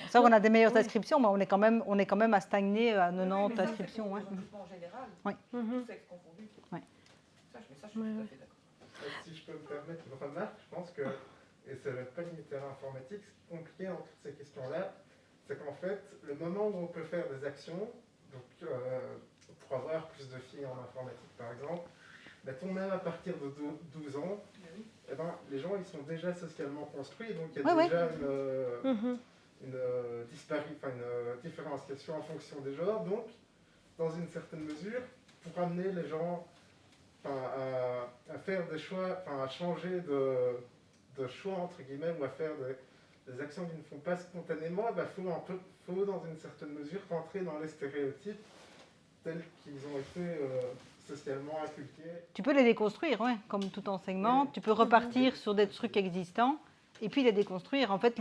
Ça, on a des meilleures Oui. inscriptions, mais on est quand même à stagner à Oui, 90 mais ça, inscriptions. c'est Ouais. pour le recrutement en général. Oui. Tous sexes confondus. Ouais. Ça, je suis tout à fait d'accord. Si je peux me permettre une remarque, je pense que, et ça va pas limité à l'informatique, ce qui est compliqué dans toutes ces questions-là, c'est qu'en fait, le moment où on peut faire des actions, donc pour avoir plus de filles en informatique par exemple, mettons même à partir de 12 ans, eh ben, les gens ils sont déjà socialement construits, donc il y a Ouais, déjà une différenciation en fonction des genres, donc dans une certaine mesure, pour amener les gens à faire des choix, à changer de choix entre guillemets, ou à faire des actions qui ne font pas spontanément, faut dans une certaine mesure rentrer dans les stéréotypes tels qu'ils ont été socialement inculqués. Tu peux les déconstruire, ouais, comme tout enseignement. Tu peux repartir sur des trucs existants et puis les déconstruire. En fait,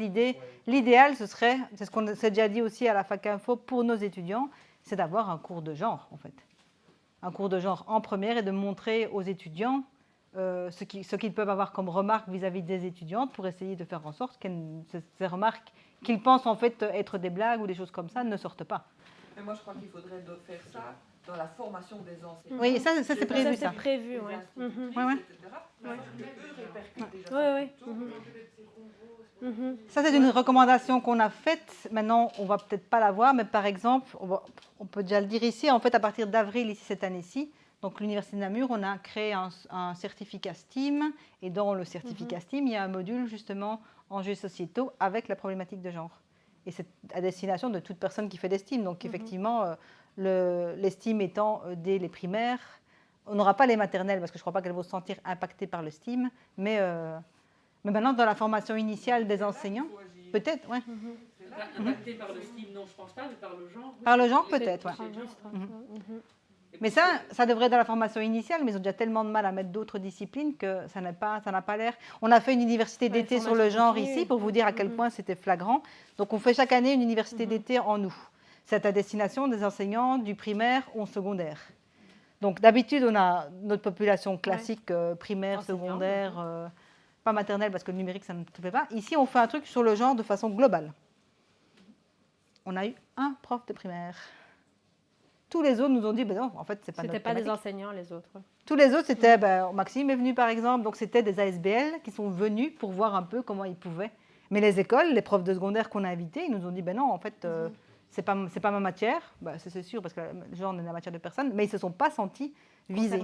l'idéal, ce serait, c'est ce qu'on s'est déjà dit aussi à la Fac Info pour nos étudiants, c'est d'avoir un cours de genre, en fait. Un cours de genre en première et de montrer aux étudiants ce qu'ils peuvent avoir comme remarques vis-à-vis des étudiantes pour essayer de faire en sorte que ces remarques qu'ils pensent en fait être des blagues ou des choses comme ça ne sortent pas. Mais moi, je crois qu'il faudrait faire ça dans la formation des enseignants. Oui, ça c'est prévu, ça. C'est prévu, oui. Ouais, ouais. Ça, c'est une recommandation qu'on a faite. Maintenant, on ne va peut-être pas la voir, mais par exemple, on peut déjà le dire ici, en fait, à partir d'avril, ici, cette année-ci, donc l'Université de Namur, on a créé un certificat STEAM, et dans le certificat STEAM, il y a un module, justement, enjeux sociétaux avec la problématique de genre. Et c'est à destination de toute personne qui fait des STEAM. Donc, effectivement, les STEAM étant dès les primaires, on n'aura pas les maternelles, parce que je ne crois pas qu'elles vont se sentir impactées par le STEAM, mais maintenant, dans la formation initiale des enseignants, peut-être, oui. Impacté par le STEAM, non, je ne pense pas, mais par le genre. Oui. Par le genre, peut-être, oui. Mais ça devrait être dans la formation initiale, mais ils ont déjà tellement de mal à mettre d'autres disciplines que ça n'a pas l'air. On a fait une université d'été sur le genre ici, pour vous dire à quel point c'était flagrant. Donc, on fait chaque année une université d'été en août. C'est à destination des enseignants du primaire au secondaire. Donc, d'habitude, on a notre population classique, primaire, secondaire, pas maternelle, parce que le numérique, ça ne se fait pas. Ici, on fait un truc sur le genre de façon globale. On a eu un prof de primaire. Tous les autres nous ont dit, ben non, en fait, c'est pas notre C'était pas thématique. des enseignants, les autres. Tous les autres, c'était, Maxime est venu par exemple, donc c'était des ASBL qui sont venus pour voir un peu comment ils pouvaient. Mais les écoles, les profs de secondaire qu'on a invités, ils nous ont dit, ben non, en fait, c'est pas ma matière, c'est sûr, parce que le genre n'est la matière de personne, mais ils se sont pas sentis visés.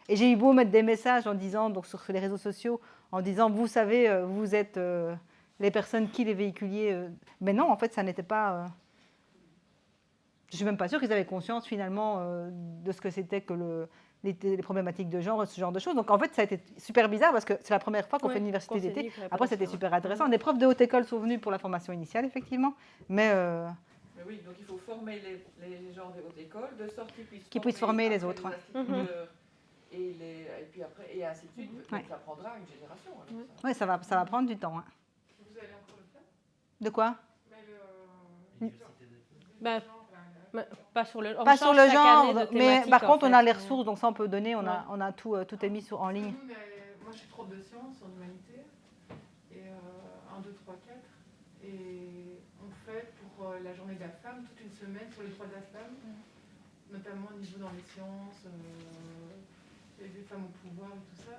Et j'ai eu beau mettre des messages en disant, donc sur les réseaux sociaux, en disant, vous savez, vous êtes les personnes qui les véhiculiez, mais non, en fait, ça n'était pas... Je ne suis même pas sûre qu'ils avaient conscience finalement de ce que c'était que les problématiques de genre, ce genre de choses. Donc en fait, ça a été super bizarre parce que c'est la première fois qu'on fait une université d'été. Après, c'était super intéressant. Des profs de haute école sont venus pour la formation initiale, effectivement. Mais oui, donc il faut former les gens de haute école, de sorte qu'ils puissent former les autres. Et puis après, et ainsi de suite. Donc ça prendra une génération. Oui, ça va prendre du temps. Vous allez encore le faire? De quoi? Pas sur le genre, mais par contre, on a les ressources, donc ça, on peut donner. On a tout est mis en ligne. Moi, je suis prof de sciences en humanité, et 1, 2, 3, 4. Et on fait pour la journée de la femme toute une semaine sur les droits de la femme, notamment au niveau dans les sciences, les femmes au pouvoir et tout ça.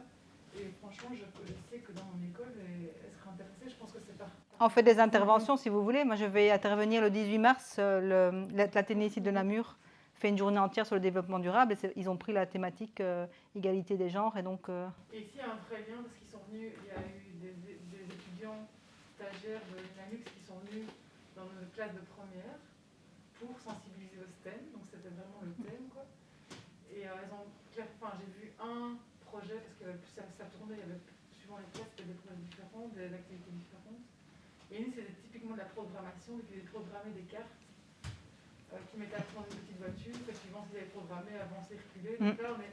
Et franchement, je sais que dans mon école, elle serait intéressée. Je pense que c'est pas... On fait des interventions, si vous voulez. Moi, je vais intervenir le 18 mars. L'Athénée ici de Namur fait une journée entière sur le développement durable. Et ils ont pris la thématique égalité des genres. Et donc... Et ici, il y a un vrai lien, parce qu'ils sont venus... Il y a eu des étudiants stagiaires de Linux qui sont venus dans notre classe de première pour sensibiliser au STEM. Donc, c'était vraiment le thème, quoi. Et j'ai vu un projet, parce que ça tournait, il y avait, suivant les classes, c'était des projets différents, des activités différentes. Et une, c'était typiquement de la programmation, donc ils avaient programmé des cartes qui mettaient à dans une petite voiture, que suivant ce qu'ils avaient programmé, avancer, reculer, etc. Mais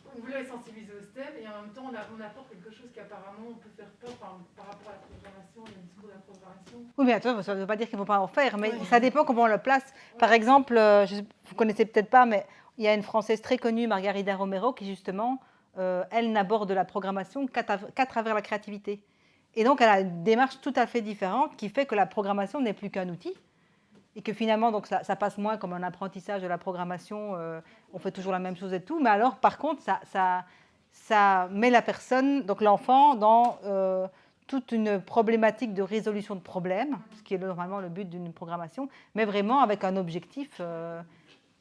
on voulait les sensibiliser au STEM, et en même temps, on apporte quelque chose qui apparemment peut faire peur par rapport à la programmation, il y a un discours de la programmation. Oui, mais attends, ça ne veut pas dire qu'il ne faut pas en faire, mais ça dépend comment on le place. Par exemple, vous ne connaissez peut-être pas, mais il y a une Française très connue, Margarida Romero, qui justement, elle n'aborde la programmation qu'à travers la créativité. Et donc, elle a une démarche tout à fait différente qui fait que la programmation n'est plus qu'un outil et que finalement, donc, ça passe moins comme un apprentissage de la programmation, on fait toujours la même chose et tout, mais alors, par contre, ça met la personne, donc l'enfant, dans toute une problématique de résolution de problèmes, ce qui est normalement le but d'une programmation, mais vraiment avec un objectif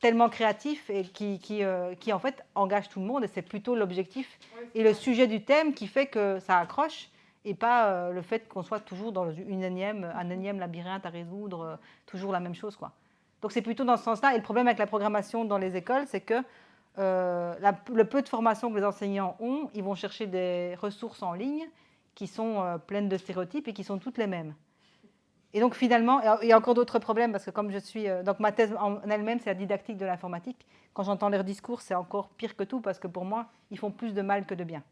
tellement créatif et qui en fait engage tout le monde, et c'est plutôt l'objectif et le sujet du thème qui fait que ça accroche, et pas le fait qu'on soit toujours dans un énième labyrinthe à résoudre, toujours la même chose, quoi. Donc c'est plutôt dans ce sens-là. Et le problème avec la programmation dans les écoles, c'est que le peu de formation que les enseignants ont, ils vont chercher des ressources en ligne qui sont pleines de stéréotypes et qui sont toutes les mêmes. Et donc finalement, il y a encore d'autres problèmes parce que comme je suis... donc ma thèse en elle-même, c'est la didactique de l'informatique. Quand j'entends leurs discours, c'est encore pire que tout parce que pour moi, ils font plus de mal que de bien.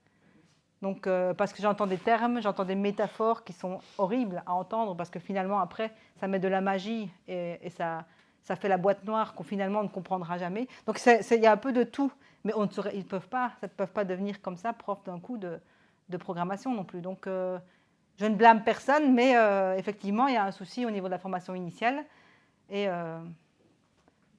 Donc parce que j'entends des termes, j'entends des métaphores qui sont horribles à entendre parce que finalement, après, ça met de la magie et ça fait la boîte noire qu'on finalement ne comprendra jamais. Donc il y a un peu de tout, mais ça ne peuvent pas devenir comme ça, prof d'un coup de programmation non plus. Donc je ne blâme personne, mais effectivement, il y a un souci au niveau de la formation initiale. Mais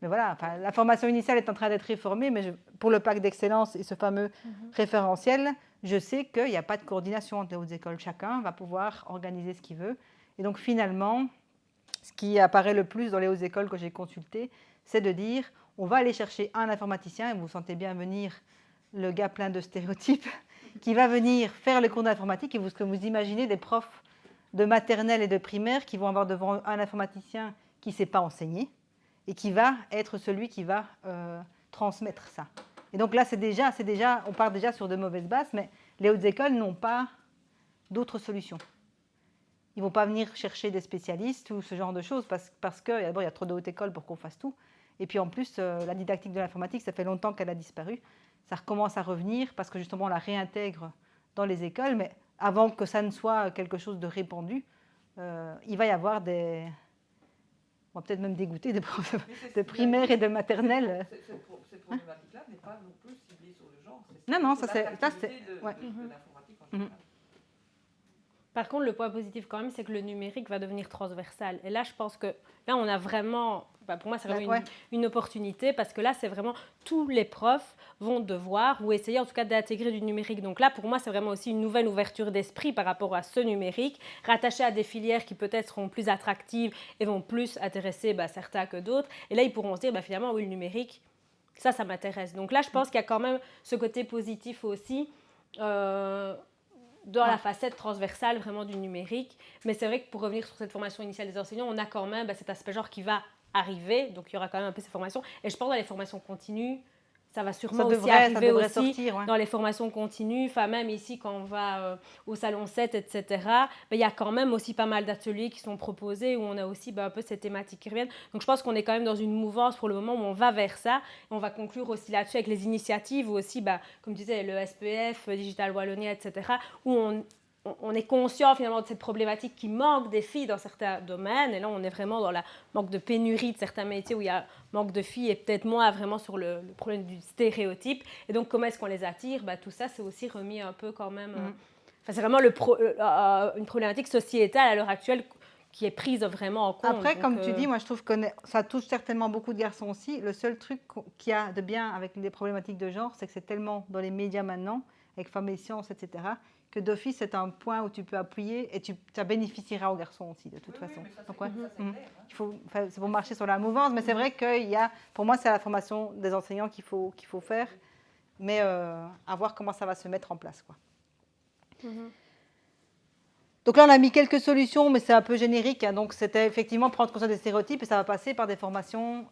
voilà, enfin, la formation initiale est en train d'être réformée, mais pour le pacte d'excellence et ce fameux référentiel, je sais qu'il n'y a pas de coordination entre les hautes écoles. Chacun va pouvoir organiser ce qu'il veut. Et donc finalement, ce qui apparaît le plus dans les hautes écoles que j'ai consultées, c'est de dire, on va aller chercher un informaticien, et vous sentez bien venir le gars plein de stéréotypes, qui va venir faire le cours d'informatique, et vous imaginez des profs de maternelle et de primaire qui vont avoir devant un informaticien qui ne sait pas enseigner, et qui va être celui qui va transmettre ça. Et donc là, on part déjà sur de mauvaises bases, mais les hautes écoles n'ont pas d'autres solutions. Ils ne vont pas venir chercher des spécialistes ou ce genre de choses parce que d'abord, il y a trop de hautes écoles pour qu'on fasse tout. Et puis en plus, la didactique de l'informatique, ça fait longtemps qu'elle a disparu. Ça recommence à revenir parce que justement, on la réintègre dans les écoles. Mais avant que ça ne soit quelque chose de répandu, il va y avoir on va peut-être même dégoûter des profs de primaire et de maternelle. Cette problématique-là n'est pas non plus ciblée sur le genre. Non, ça c'est... de l'informatique en général. Par contre, le point positif quand même, c'est que le numérique va devenir transversal. Et là, je pense que là, on a vraiment, pour moi, c'est vraiment une opportunité parce que là, c'est vraiment tous les profs vont devoir ou essayer en tout cas d'intégrer du numérique. Donc là, pour moi, c'est vraiment aussi une nouvelle ouverture d'esprit par rapport à ce numérique, rattaché à des filières qui peut-être seront plus attractives et vont plus intéresser certains que d'autres. Et là, ils pourront se dire, finalement, oui, le numérique, ça m'intéresse. Donc là, je pense qu'il y a quand même ce côté positif aussi. Dans la facette transversale vraiment du numérique. Mais c'est vrai que pour revenir sur cette formation initiale des enseignants, on a quand même cet aspect genre qui va arriver. Donc, il y aura quand même un peu ces formations. Et je pense dans les formations continues, ça va sûrement aussi arriver aussi dans les formations continues. Enfin, même ici, quand on va au Salon 7, etc., il y a quand même aussi pas mal d'ateliers qui sont proposés où on a aussi un peu ces thématiques qui reviennent. Donc, je pense qu'on est quand même dans une mouvance pour le moment où on va vers ça. Et on va conclure aussi là-dessus avec les initiatives où aussi, comme tu disais, le SPF, Digital Wallonia, etc., où on est conscient finalement de cette problématique qui manque des filles dans certains domaines. Et là, on est vraiment dans la manque de pénurie de certains métiers où il y a manque de filles et peut-être moins vraiment sur le problème du stéréotype. Et donc, comment est-ce qu'on les attire ? Tout ça, c'est aussi remis un peu quand même... c'est vraiment une problématique sociétale à l'heure actuelle qui est prise vraiment en compte. Après, donc, comme tu dis, moi, je trouve que ça touche certainement beaucoup de garçons aussi. Le seul truc qu'il y a de bien avec les problématiques de genre, c'est que c'est tellement dans les médias maintenant, avec Femmes et Sciences, etc., que d'office, c'est un point où tu peux appuyer et ça bénéficiera aux garçons aussi, de toute façon. C'est pour marcher sur la mouvance, mais c'est vrai qu'il y a, pour moi, c'est la formation des enseignants qu'il faut faire, mais à voir comment ça va se mettre en place, quoi. Donc là, on a mis quelques solutions, mais c'est un peu générique. Donc, c'était effectivement prendre conscience des stéréotypes et ça va passer par des formations...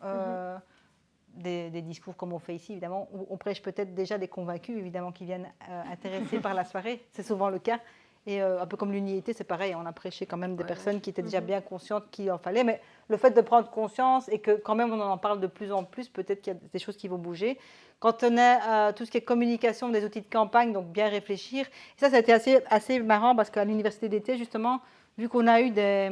Des discours comme on fait ici, évidemment. On prêche peut-être déjà des convaincus, évidemment, qui viennent intéressés par la soirée. C'est souvent le cas. Et un peu comme l'unité, c'est pareil. On a prêché quand même des personnes qui étaient déjà bien conscientes qu'il en fallait. Mais le fait de prendre conscience et que quand même on en parle de plus en plus, peut-être qu'il y a des choses qui vont bouger. Quand on a tout ce qui est communication, des outils de campagne, donc bien réfléchir. Et ça a été assez marrant parce qu'à l'université d'été, justement, vu qu'on a eu des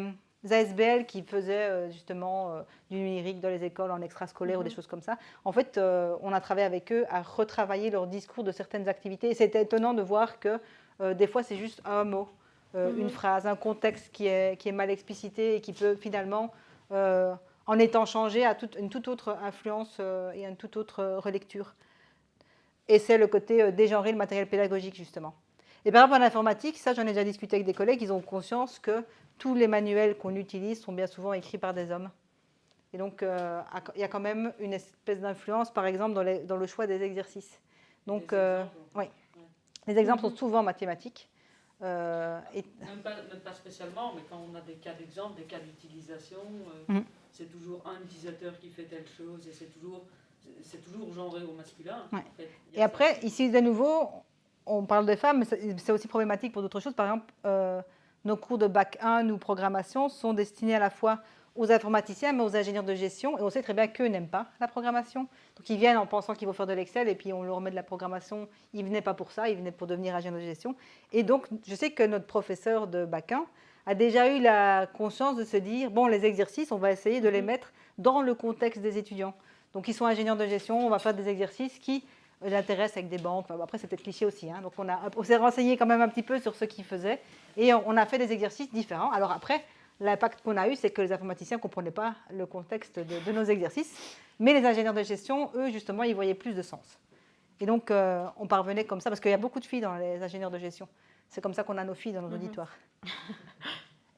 ASBL qui faisaient justement du numérique dans les écoles en extrascolaire ou des choses comme ça. En fait, on a travaillé avec eux à retravailler leur discours de certaines activités. Et c'était étonnant de voir que des fois, c'est juste un mot, une phrase, un contexte qui est mal explicité et qui peut finalement, en étant changé, à une toute autre influence et à une toute autre relecture. Et c'est le côté dégenrer le matériel pédagogique, justement. Et par rapport à l'informatique, ça, j'en ai déjà discuté avec des collègues, ils ont conscience que tous les manuels qu'on utilise sont bien souvent écrits par des hommes. Et donc, il y a quand même une espèce d'influence, par exemple, dans le choix des exercices. Donc, oui, les exemples sont souvent mathématiques. Même pas spécialement, mais quand on a des cas d'exemple, des cas d'utilisation, c'est toujours un utilisateur qui fait telle chose et c'est toujours c'est toujours genré au masculin. Ouais. En fait. Il y Et a après, ça. ici, de nouveau, on parle de femmes, mais c'est aussi problématique pour d'autres choses. Par exemple, nos cours de bac 1 ou programmation sont destinés à la fois aux informaticiens, mais aux ingénieurs de gestion. Et on sait très bien qu'eux n'aiment pas la programmation. Donc, ils viennent en pensant qu'ils vont faire de l'Excel, et puis on leur met de la programmation. Ils ne venaient pas pour ça, ils venaient pour devenir ingénieurs de gestion. Et donc, je sais que notre professeur de bac 1 a déjà eu la conscience de se dire, bon, les exercices, on va essayer de les mettre dans le contexte des étudiants. Donc, ils sont ingénieurs de gestion, on va faire des exercices qui l'intéressent avec des banques. Enfin, après, c'était cliché aussi. Hein. Donc, on s'est renseigné quand même un petit peu sur ce qu'ils faisaient et on a fait des exercices différents. Alors après, l'impact qu'on a eu, c'est que les informaticiens ne comprenaient pas le contexte de nos exercices. Mais les ingénieurs de gestion, eux, justement, ils voyaient plus de sens. Et donc, on parvenait comme ça, parce qu'il y a beaucoup de filles dans les ingénieurs de gestion. C'est comme ça qu'on a nos filles dans nos auditoires.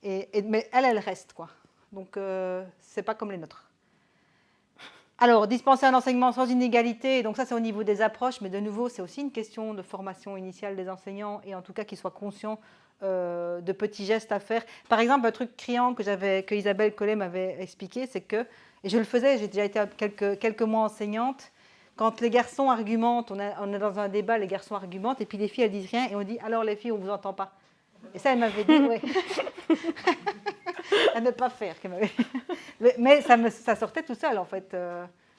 Mais elles restent, quoi. Donc, c'est pas comme les nôtres. Alors, dispenser un enseignement sans inégalité, donc ça c'est au niveau des approches, mais de nouveau c'est aussi une question de formation initiale des enseignants et en tout cas qu'ils soient conscients de petits gestes à faire. Par exemple, un truc criant que Isabelle Collet m'avait expliqué, c'est que, et je le faisais, j'ai déjà été quelques mois enseignante, quand les garçons argumentent, on est dans un débat, les garçons argumentent et puis les filles elles disent rien et on dit alors les filles on vous entend pas. Et ça elle m'avait dit, ouais. À ne pas faire. Mais ça sortait tout seul, en fait.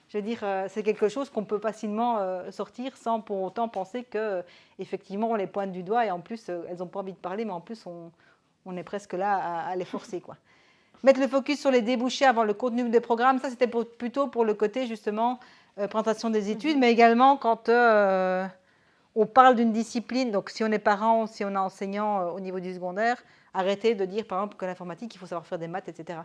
Je veux dire, c'est quelque chose qu'on peut facilement sortir sans pour autant penser qu'effectivement, on les pointe du doigt et en plus, elles n'ont pas envie de parler, mais en plus, on est presque là à les forcer, quoi. Mettre le focus sur les débouchés avant le contenu des programmes, ça, c'était plutôt pour le côté, justement, présentation des études, mais également quand on parle d'une discipline, donc si on est parent, si on est enseignant au niveau du secondaire, arrêter de dire, par exemple, que l'informatique, il faut savoir faire des maths, etc.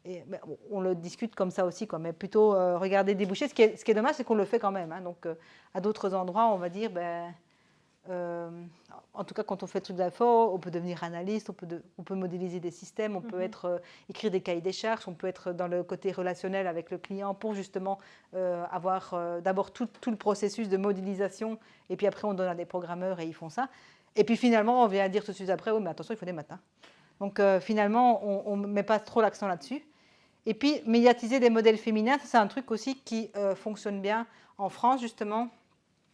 Et, on le discute comme ça aussi, quoi, mais plutôt regarder déboucher. Ce qui est dommage, c'est qu'on le fait quand même. Hein, donc, à d'autres endroits, on va dire, en tout cas, quand on fait le truc d'info, on peut devenir analyste, on peut modéliser des systèmes, on peut écrire des cahiers des charges, on peut être dans le côté relationnel avec le client pour justement avoir d'abord tout le processus de modélisation, et puis après, on donne à des programmeurs et ils font ça. Et puis finalement, on vient dire tout de suite après, oui, mais attention, il faut des maths. Hein. Donc finalement, on ne met pas trop l'accent là-dessus. Et puis, médiatiser des modèles féminins, ça, c'est un truc aussi qui fonctionne bien en France, justement,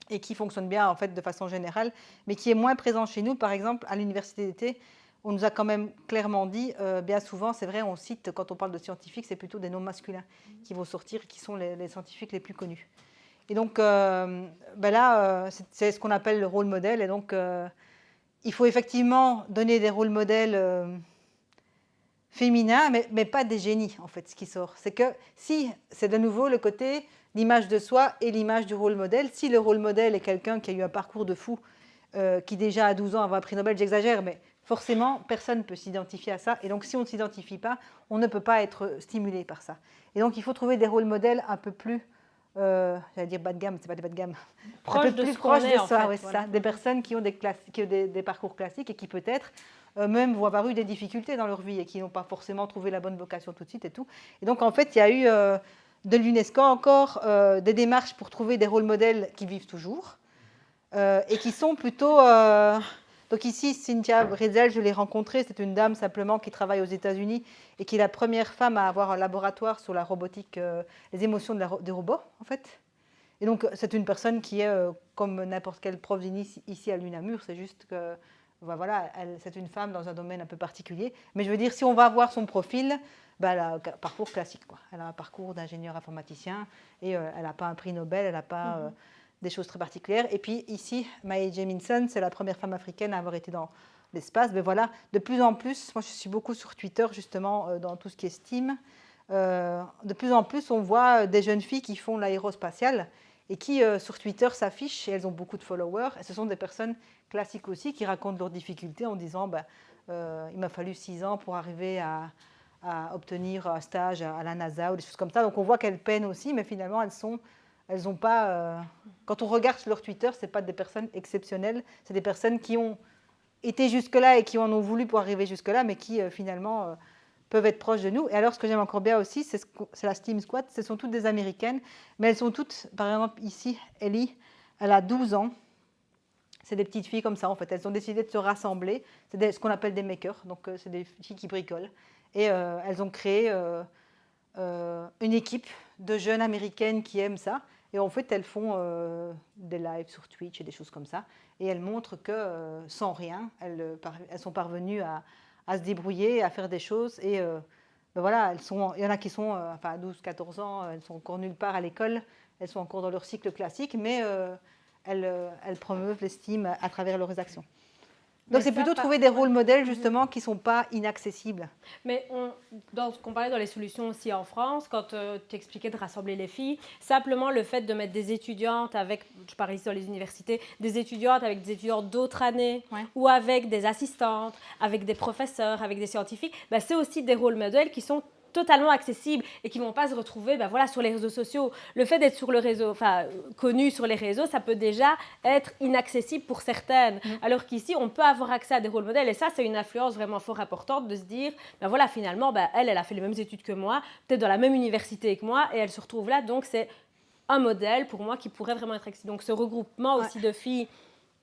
et qui fonctionne bien, en fait, de façon générale, mais qui est moins présent chez nous. Par exemple, à l'université d'été, on nous a quand même clairement dit, bien souvent, c'est vrai, on cite, quand on parle de scientifiques, c'est plutôt des noms masculins qui vont sortir, qui sont les scientifiques les plus connus. Et donc, là, c'est ce qu'on appelle le rôle modèle. Et donc, il faut effectivement donner des rôles modèles féminins, mais pas des génies, en fait, ce qui sort. C'est que si, c'est de nouveau le côté, l'image de soi et l'image du rôle modèle. Si le rôle modèle est quelqu'un qui a eu un parcours de fou, qui déjà à 12 ans a un prix Nobel, j'exagère, mais forcément, personne ne peut s'identifier à ça. Et donc, si on ne s'identifie pas, on ne peut pas être stimulé par ça. Et donc, il faut trouver des rôles modèles un peu plus... j'allais dire bas de gamme, c'est pas des bas de gamme. Proche de ce qu'on est, en fait. Ouais, Voilà. ça. Des personnes qui ont des parcours classiques et qui peut-être même vont avoir eu des difficultés dans leur vie et qui n'ont pas forcément trouvé la bonne vocation tout de suite et tout. Et donc en fait, il y a eu de l'UNESCO encore des démarches pour trouver des rôles modèles qui vivent toujours et qui sont plutôt... Donc ici, Cynthia Bretzel, je l'ai rencontrée, c'est une dame simplement qui travaille aux États-Unis et qui est la première femme à avoir un laboratoire sur la robotique, les émotions des robots, en fait. Et donc, c'est une personne qui est comme n'importe quel prof ici à l'UNAMUR, c'est juste que, voilà, c'est une femme dans un domaine un peu particulier. Mais je veux dire, si on va voir son profil, elle a un parcours classique, quoi. Elle a un parcours d'ingénieur informaticien et elle n'a pas un prix Nobel, elle n'a pas... des choses très particulières. Et puis ici, Mae Jemison, c'est la première femme africaine à avoir été dans l'espace. Mais voilà, de plus en plus, moi je suis beaucoup sur Twitter justement dans tout ce qui est STEAM, de plus en plus on voit des jeunes filles qui font l'aérospatiale et qui sur Twitter s'affichent et elles ont beaucoup de followers. Et ce sont des personnes classiques aussi qui racontent leurs difficultés en disant il m'a fallu 6 ans pour arriver à obtenir un stage à la NASA ou des choses comme ça. Donc on voit qu'elles peinent aussi, mais finalement elles n'ont pas... Quand on regarde leur Twitter, ce n'est pas des personnes exceptionnelles, c'est des personnes qui ont été jusque-là et qui en ont voulu pour arriver jusque-là, mais qui finalement peuvent être proches de nous. Et alors, ce que j'aime encore bien aussi, c'est la STEAM Squad. Ce sont toutes des Américaines, mais elles sont toutes... Par exemple, ici, Ellie, elle a 12 ans. C'est des petites filles comme ça, en fait. Elles ont décidé de se rassembler. C'est ce qu'on appelle des makers, donc c'est des filles qui bricolent. Et elles ont créé... une équipe de jeunes américaines qui aiment ça. Et en fait, elles font des lives sur Twitch et des choses comme ça. Et elles montrent que sans rien, elles sont parvenues à se débrouiller, à faire des choses. Et ben voilà, il y en a qui sont à 12, 14 ans, elles sont encore nulle part à l'école, elles sont encore dans leur cycle classique, mais elles promeuvent l'estime à travers leurs actions. Donc c'est plutôt trouver des rôles modèles justement qui ne sont pas inaccessibles. Mais dans ce qu'on parlait dans les solutions aussi en France, quand tu expliquais de rassembler les filles, simplement le fait de mettre des étudiantes avec, je parle ici dans les universités, des étudiantes avec des étudiants d'autres années, ou avec des assistantes, avec des professeurs, avec des scientifiques, ben c'est aussi des rôles modèles qui sont totalement accessibles et qui ne vont pas se retrouver sur les réseaux sociaux. Le fait d'être sur le réseau, connu sur les réseaux, ça peut déjà être inaccessible pour certaines. Alors qu'ici, on peut avoir accès à des rôles modèles. Et ça, c'est une influence vraiment fort importante de se dire, finalement, elle a fait les mêmes études que moi, peut-être dans la même université que moi, et elle se retrouve là. Donc, c'est un modèle pour moi qui pourrait vraiment être accessible. Donc, ce regroupement aussi de filles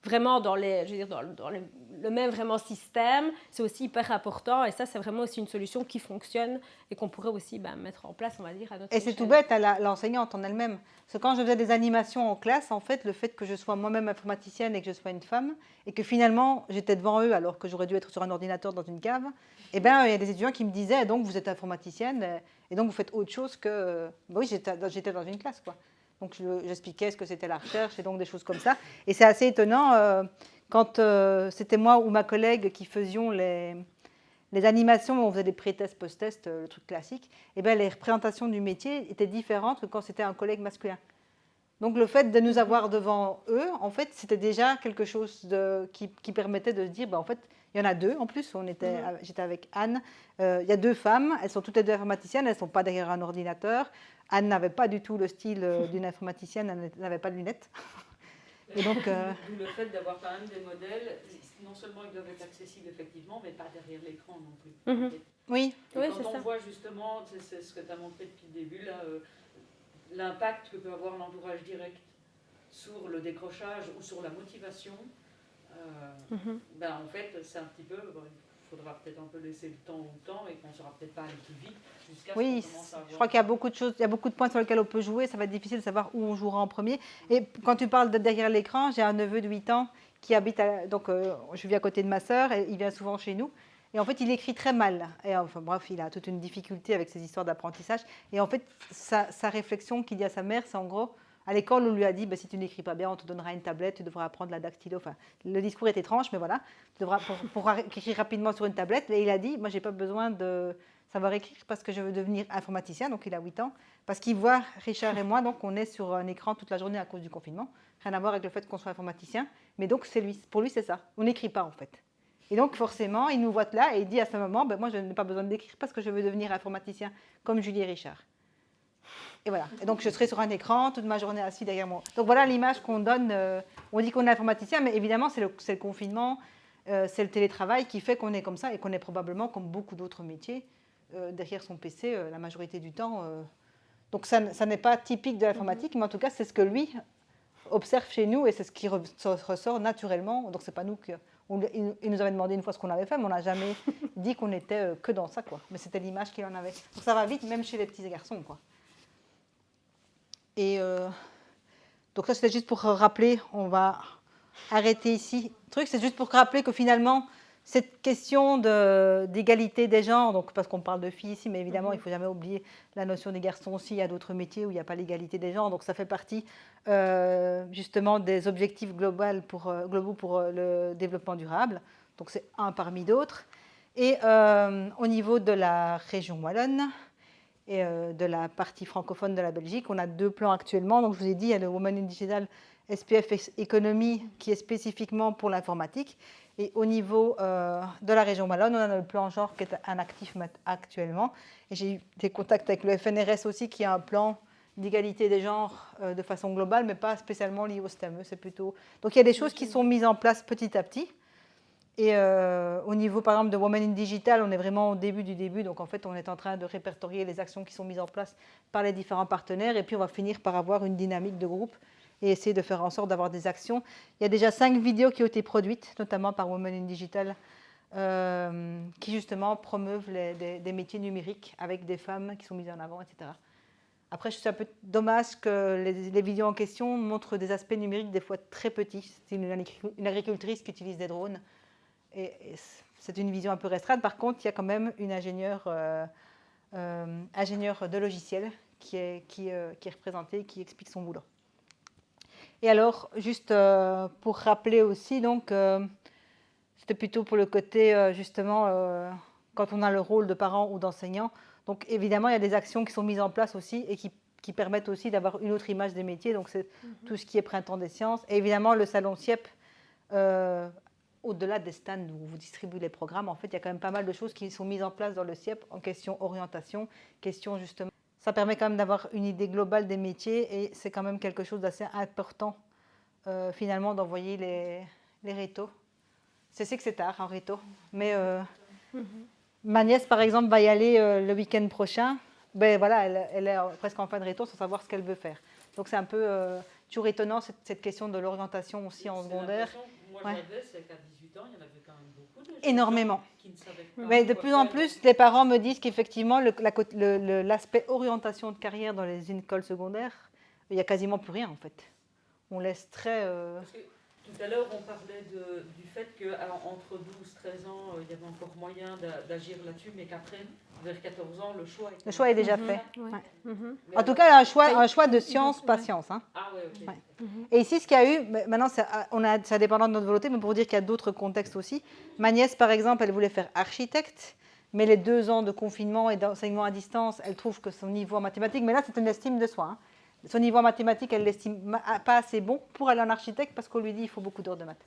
vraiment dans le même vraiment système, c'est aussi hyper important et ça, c'est vraiment aussi une solution qui fonctionne et qu'on pourrait aussi mettre en place, on va dire, à notre échelle. Et c'est tout bête, à l'enseignante en elle-même. Parce que quand je faisais des animations en classe, en fait, le fait que je sois moi-même informaticienne et que je sois une femme et que finalement, j'étais devant eux alors que j'aurais dû être sur un ordinateur dans une cave, il y a des étudiants qui me disaient, donc vous êtes informaticienne et donc vous faites autre chose que... oui, j'étais dans une classe, quoi. Donc, j'expliquais ce que c'était la recherche et donc des choses comme ça. Et c'est assez étonnant, quand c'était moi ou ma collègue qui faisions les animations, où on faisait des pré-tests, post-tests, le truc classique, et les représentations du métier étaient différentes que quand c'était un collègue masculin. Donc, le fait de nous avoir devant eux, en fait, c'était déjà quelque chose qui permettait de se dire, en fait, il y en a deux en plus. J'étais avec Anne. Il y a deux femmes, elles sont toutes les deux informaticiennes, elles ne sont pas derrière un ordinateur. Anne n'avait pas du tout le style d'une informaticienne, elle n'avait pas de lunettes. Et donc, d'où le fait d'avoir quand même des modèles, non seulement ils doivent être accessibles effectivement, mais pas derrière l'écran non plus. Oui, quand on voit justement, c'est ce que tu as montré depuis le début, là, l'impact que peut avoir l'entourage direct sur le décrochage ou sur la motivation, en fait, c'est un petit peu... il faudra peut-être un peu laisser le temps au temps et qu'on ne sera peut-être pas aller plus vite jusqu'à ce qu'on commence à avoir... Je crois qu'il y a beaucoup de choses, il y a beaucoup de points sur lesquels on peut jouer. Ça va être difficile de savoir où on jouera en premier. Et quand tu parles de derrière l'écran, j'ai un neveu de 8 ans qui habite, je vis à côté de ma sœur et il vient souvent chez nous. Et en fait, il écrit très mal. Et il a toute une difficulté avec ses histoires d'apprentissage. Et en fait, sa réflexion qu'il dit à sa mère, c'est en gros... À l'école, on lui a dit, si tu n'écris pas bien, on te donnera une tablette, tu devras apprendre la dactylo. Enfin, le discours est étrange, mais voilà. Tu devras pour écrire rapidement sur une tablette. Et il a dit, moi, je n'ai pas besoin de savoir écrire parce que je veux devenir informaticien. Donc, il a 8 ans. Parce qu'il voit Richard et moi, donc on est sur un écran toute la journée à cause du confinement. Rien à voir avec le fait qu'on soit informaticien. Mais donc, pour lui, c'est ça. On n'écrit pas, en fait. Et donc, forcément, il nous voit là et il dit à ce moment, moi, je n'ai pas besoin d'écrire parce que je veux devenir informaticien, comme Julie et Richard. Et voilà. Et donc, je serai sur un écran toute ma journée assis derrière moi. Donc, voilà l'image qu'on donne. On dit qu'on est informaticien, mais évidemment, c'est le confinement, c'est le télétravail qui fait qu'on est comme ça et qu'on est probablement, comme beaucoup d'autres métiers, derrière son PC la majorité du temps. Donc, ça n'est pas typique de l'informatique, mais en tout cas, c'est ce que lui observe chez nous et c'est ce qui ressort naturellement. Donc, c'est pas nous il nous avait demandé une fois ce qu'on avait fait, mais on n'a jamais dit qu'on était que dans ça, quoi. Mais c'était l'image qu'il en avait. Donc, ça va vite, même chez les petits garçons, quoi. Et donc ça, c'était juste pour rappeler, on va arrêter ici. Le truc, c'est juste pour rappeler que finalement, cette question d'égalité des genres, donc parce qu'on parle de filles ici, mais évidemment, il ne faut jamais oublier la notion des garçons aussi. Il y a d'autres métiers où il n'y a pas l'égalité des genres, donc ça fait partie justement des objectifs globaux pour le développement durable. Donc c'est un parmi d'autres. Et au niveau de la région wallonne, et de la partie francophone de la Belgique. On a 2 plans actuellement. Donc, je vous ai dit, il y a le Women in Digital SPF Economy qui est spécifiquement pour l'informatique. Et au niveau de la région wallonne, on a le plan genre qui est un actif actuellement. Et j'ai eu des contacts avec le FNRS aussi qui a un plan d'égalité des genres de façon globale, mais pas spécialement lié au STEM. C'est plutôt... Donc, il y a des choses qui sont mises en place petit à petit. Et au niveau, par exemple, de Women in Digital, on est vraiment au début du début. Donc, en fait, on est en train de répertorier les actions qui sont mises en place par les différents partenaires. Et puis, on va finir par avoir une dynamique de groupe et essayer de faire en sorte d'avoir des actions. Il y a déjà 5 vidéos qui ont été produites, notamment par Women in Digital, qui, justement, promeuvent des métiers numériques avec des femmes qui sont mises en avant, etc. Après, je trouve un peu dommage que les vidéos en question montrent des aspects numériques des fois très petits. C'est une agricultrice qui utilise des drones. Et c'est une vision un peu restreinte. Par contre, il y a quand même une ingénieure de logiciel qui est représentée, qui explique son boulot. Et alors, juste pour rappeler aussi, donc, c'était plutôt pour le côté, justement, quand on a le rôle de parent ou d'enseignant. Donc, évidemment, il y a des actions qui sont mises en place aussi et qui permettent aussi d'avoir une autre image des métiers. Donc, c'est tout ce qui est Printemps des sciences. Et évidemment, le salon CIEP, au-delà des stands où vous distribuez les programmes, en fait, il y a quand même pas mal de choses qui sont mises en place dans le CIEP en question orientation, question justement. Ça permet quand même d'avoir une idée globale des métiers et c'est quand même quelque chose d'assez important, finalement, d'envoyer les rétos. Je sais que c'est tard en réto, mais ma nièce, par exemple, va y aller le week-end prochain. Ben voilà, elle est presque en fin de réto sans savoir ce qu'elle veut faire. Donc c'est un peu toujours étonnant cette question de l'orientation aussi en secondaire. Moi, Ouais. j'avais, c'est qu'à 18 ans, il y en avait quand même beaucoup de gens Énormément. qui ne savaient pas. Mais de quoi plus en faire. plus, les parents me disent qu'effectivement, l'aspect orientation de carrière dans les écoles secondaires, il n'y a quasiment plus rien en fait. On laisse très... Parce que tout à l'heure, on parlait du fait qu'entre 12 et 13 ans, il y avait encore moyen d'agir là-dessus, mais qu'après, vers 14 ans, le choix Le choix est déjà fait. Ouais. Ouais. Mhm. Mais En tout alors- cas, un choix de science, pas Ouais. science. Hein. Ah ouais, ok. Ouais. Et ici, ce qu'il y a eu, maintenant, ça dépendant de notre volonté, mais pour dire qu'il y a d'autres contextes aussi. Ma nièce, par exemple, elle voulait faire architecte, mais les 2 ans de confinement et d'enseignement à distance, elle trouve que son niveau en mathématiques, mais là, c'est une estime de soi. Hein. Son niveau en mathématiques, elle l'estime pas assez bon pour aller en architecte parce qu'on lui dit qu'il faut beaucoup d'heures de maths.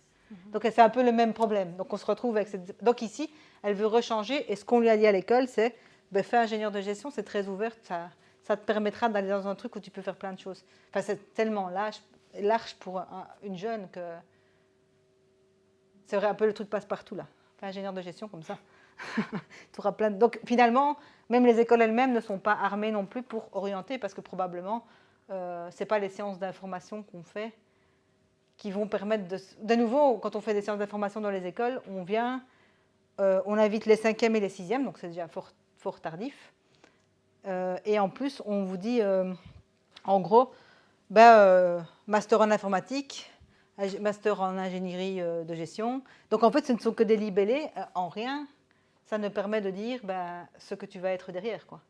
Donc, c'est un peu le même problème. Donc, on se retrouve avec cette... Donc, ici, elle veut rechanger et ce qu'on lui a dit à l'école, c'est fais ingénieur de gestion, c'est très ouvert, ça te permettra d'aller dans un truc où tu peux faire plein de choses. Enfin, c'est tellement large pour une jeune que c'est un peu le truc passe-partout là. Fais ingénieur de gestion comme ça. Tu auras plein de... Donc finalement, même les écoles elles-mêmes ne sont pas armées non plus pour orienter parce que probablement, ce n'est pas les séances d'information qu'on fait qui vont permettre de... De nouveau, quand on fait des séances d'information dans les écoles, on invite les 5e et les 6e, donc c'est déjà fort tardif. Et en plus, on vous dit, en gros, master en informatique, master en ingénierie de gestion. Donc en fait, ce ne sont que des libellés. En rien, ça ne permet de dire ce que tu vas être derrière, quoi.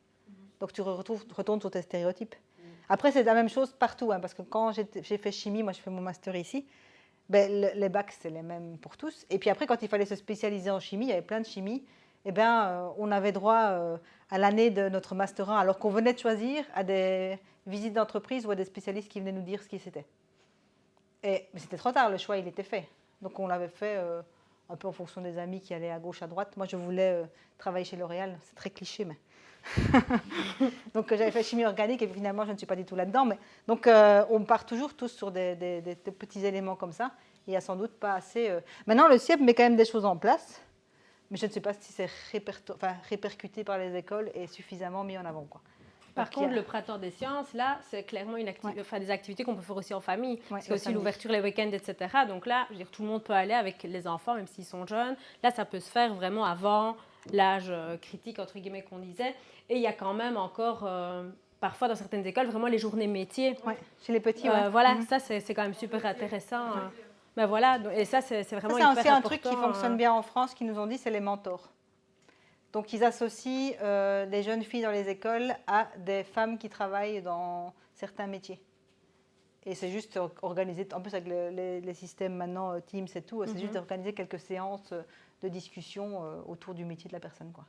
Donc tu retournes sur tes stéréotypes. Après, c'est la même chose partout, hein, parce que quand j'ai fait chimie, moi je fais mon master ici, les bacs, c'est les mêmes pour tous. Et puis après, quand il fallait se spécialiser en chimie, il y avait plein de chimie. On avait droit à l'année de notre Master 1, alors qu'on venait de choisir à des visites d'entreprise ou à des spécialistes qui venaient nous dire ce qui c'était. Mais c'était trop tard, le choix, il était fait. Donc on l'avait fait un peu en fonction des amis qui allaient à gauche, à droite. Moi, je voulais travailler chez L'Oréal, c'est très cliché, mais... Donc j'avais fait chimie organique et finalement, je ne suis pas du tout là-dedans. Donc on part toujours tous sur des petits éléments comme ça. Il n'y a sans doute pas assez... Maintenant, le CIEP met quand même des choses en place. Mais je ne sais pas si c'est répercuté par les écoles et suffisamment mis en avant, quoi. Par contre, le printemps des sciences, là, c'est clairement des activités qu'on peut faire aussi en famille. C'est aussi l'ouverture les week-ends, etc. Donc là, je veux dire, tout le monde peut aller avec les enfants, même s'ils sont jeunes. Là, ça peut se faire vraiment avant l'âge critique, entre guillemets, qu'on disait. Et il y a quand même encore, parfois dans certaines écoles, vraiment les journées métiers. Ouais, chez les petits, Voilà, ça, c'est quand même super intéressant. Ben voilà, et ça, c'est vraiment hyper important. C'est aussi un truc qui fonctionne bien en France, qu'ils nous ont dit, c'est les mentors. Donc, ils associent les jeunes filles dans les écoles à des femmes qui travaillent dans certains métiers. Et c'est juste organisé, en plus avec les systèmes maintenant, Teams et tout, c'est juste organiser quelques séances de discussion autour du métier de la personne, quoi.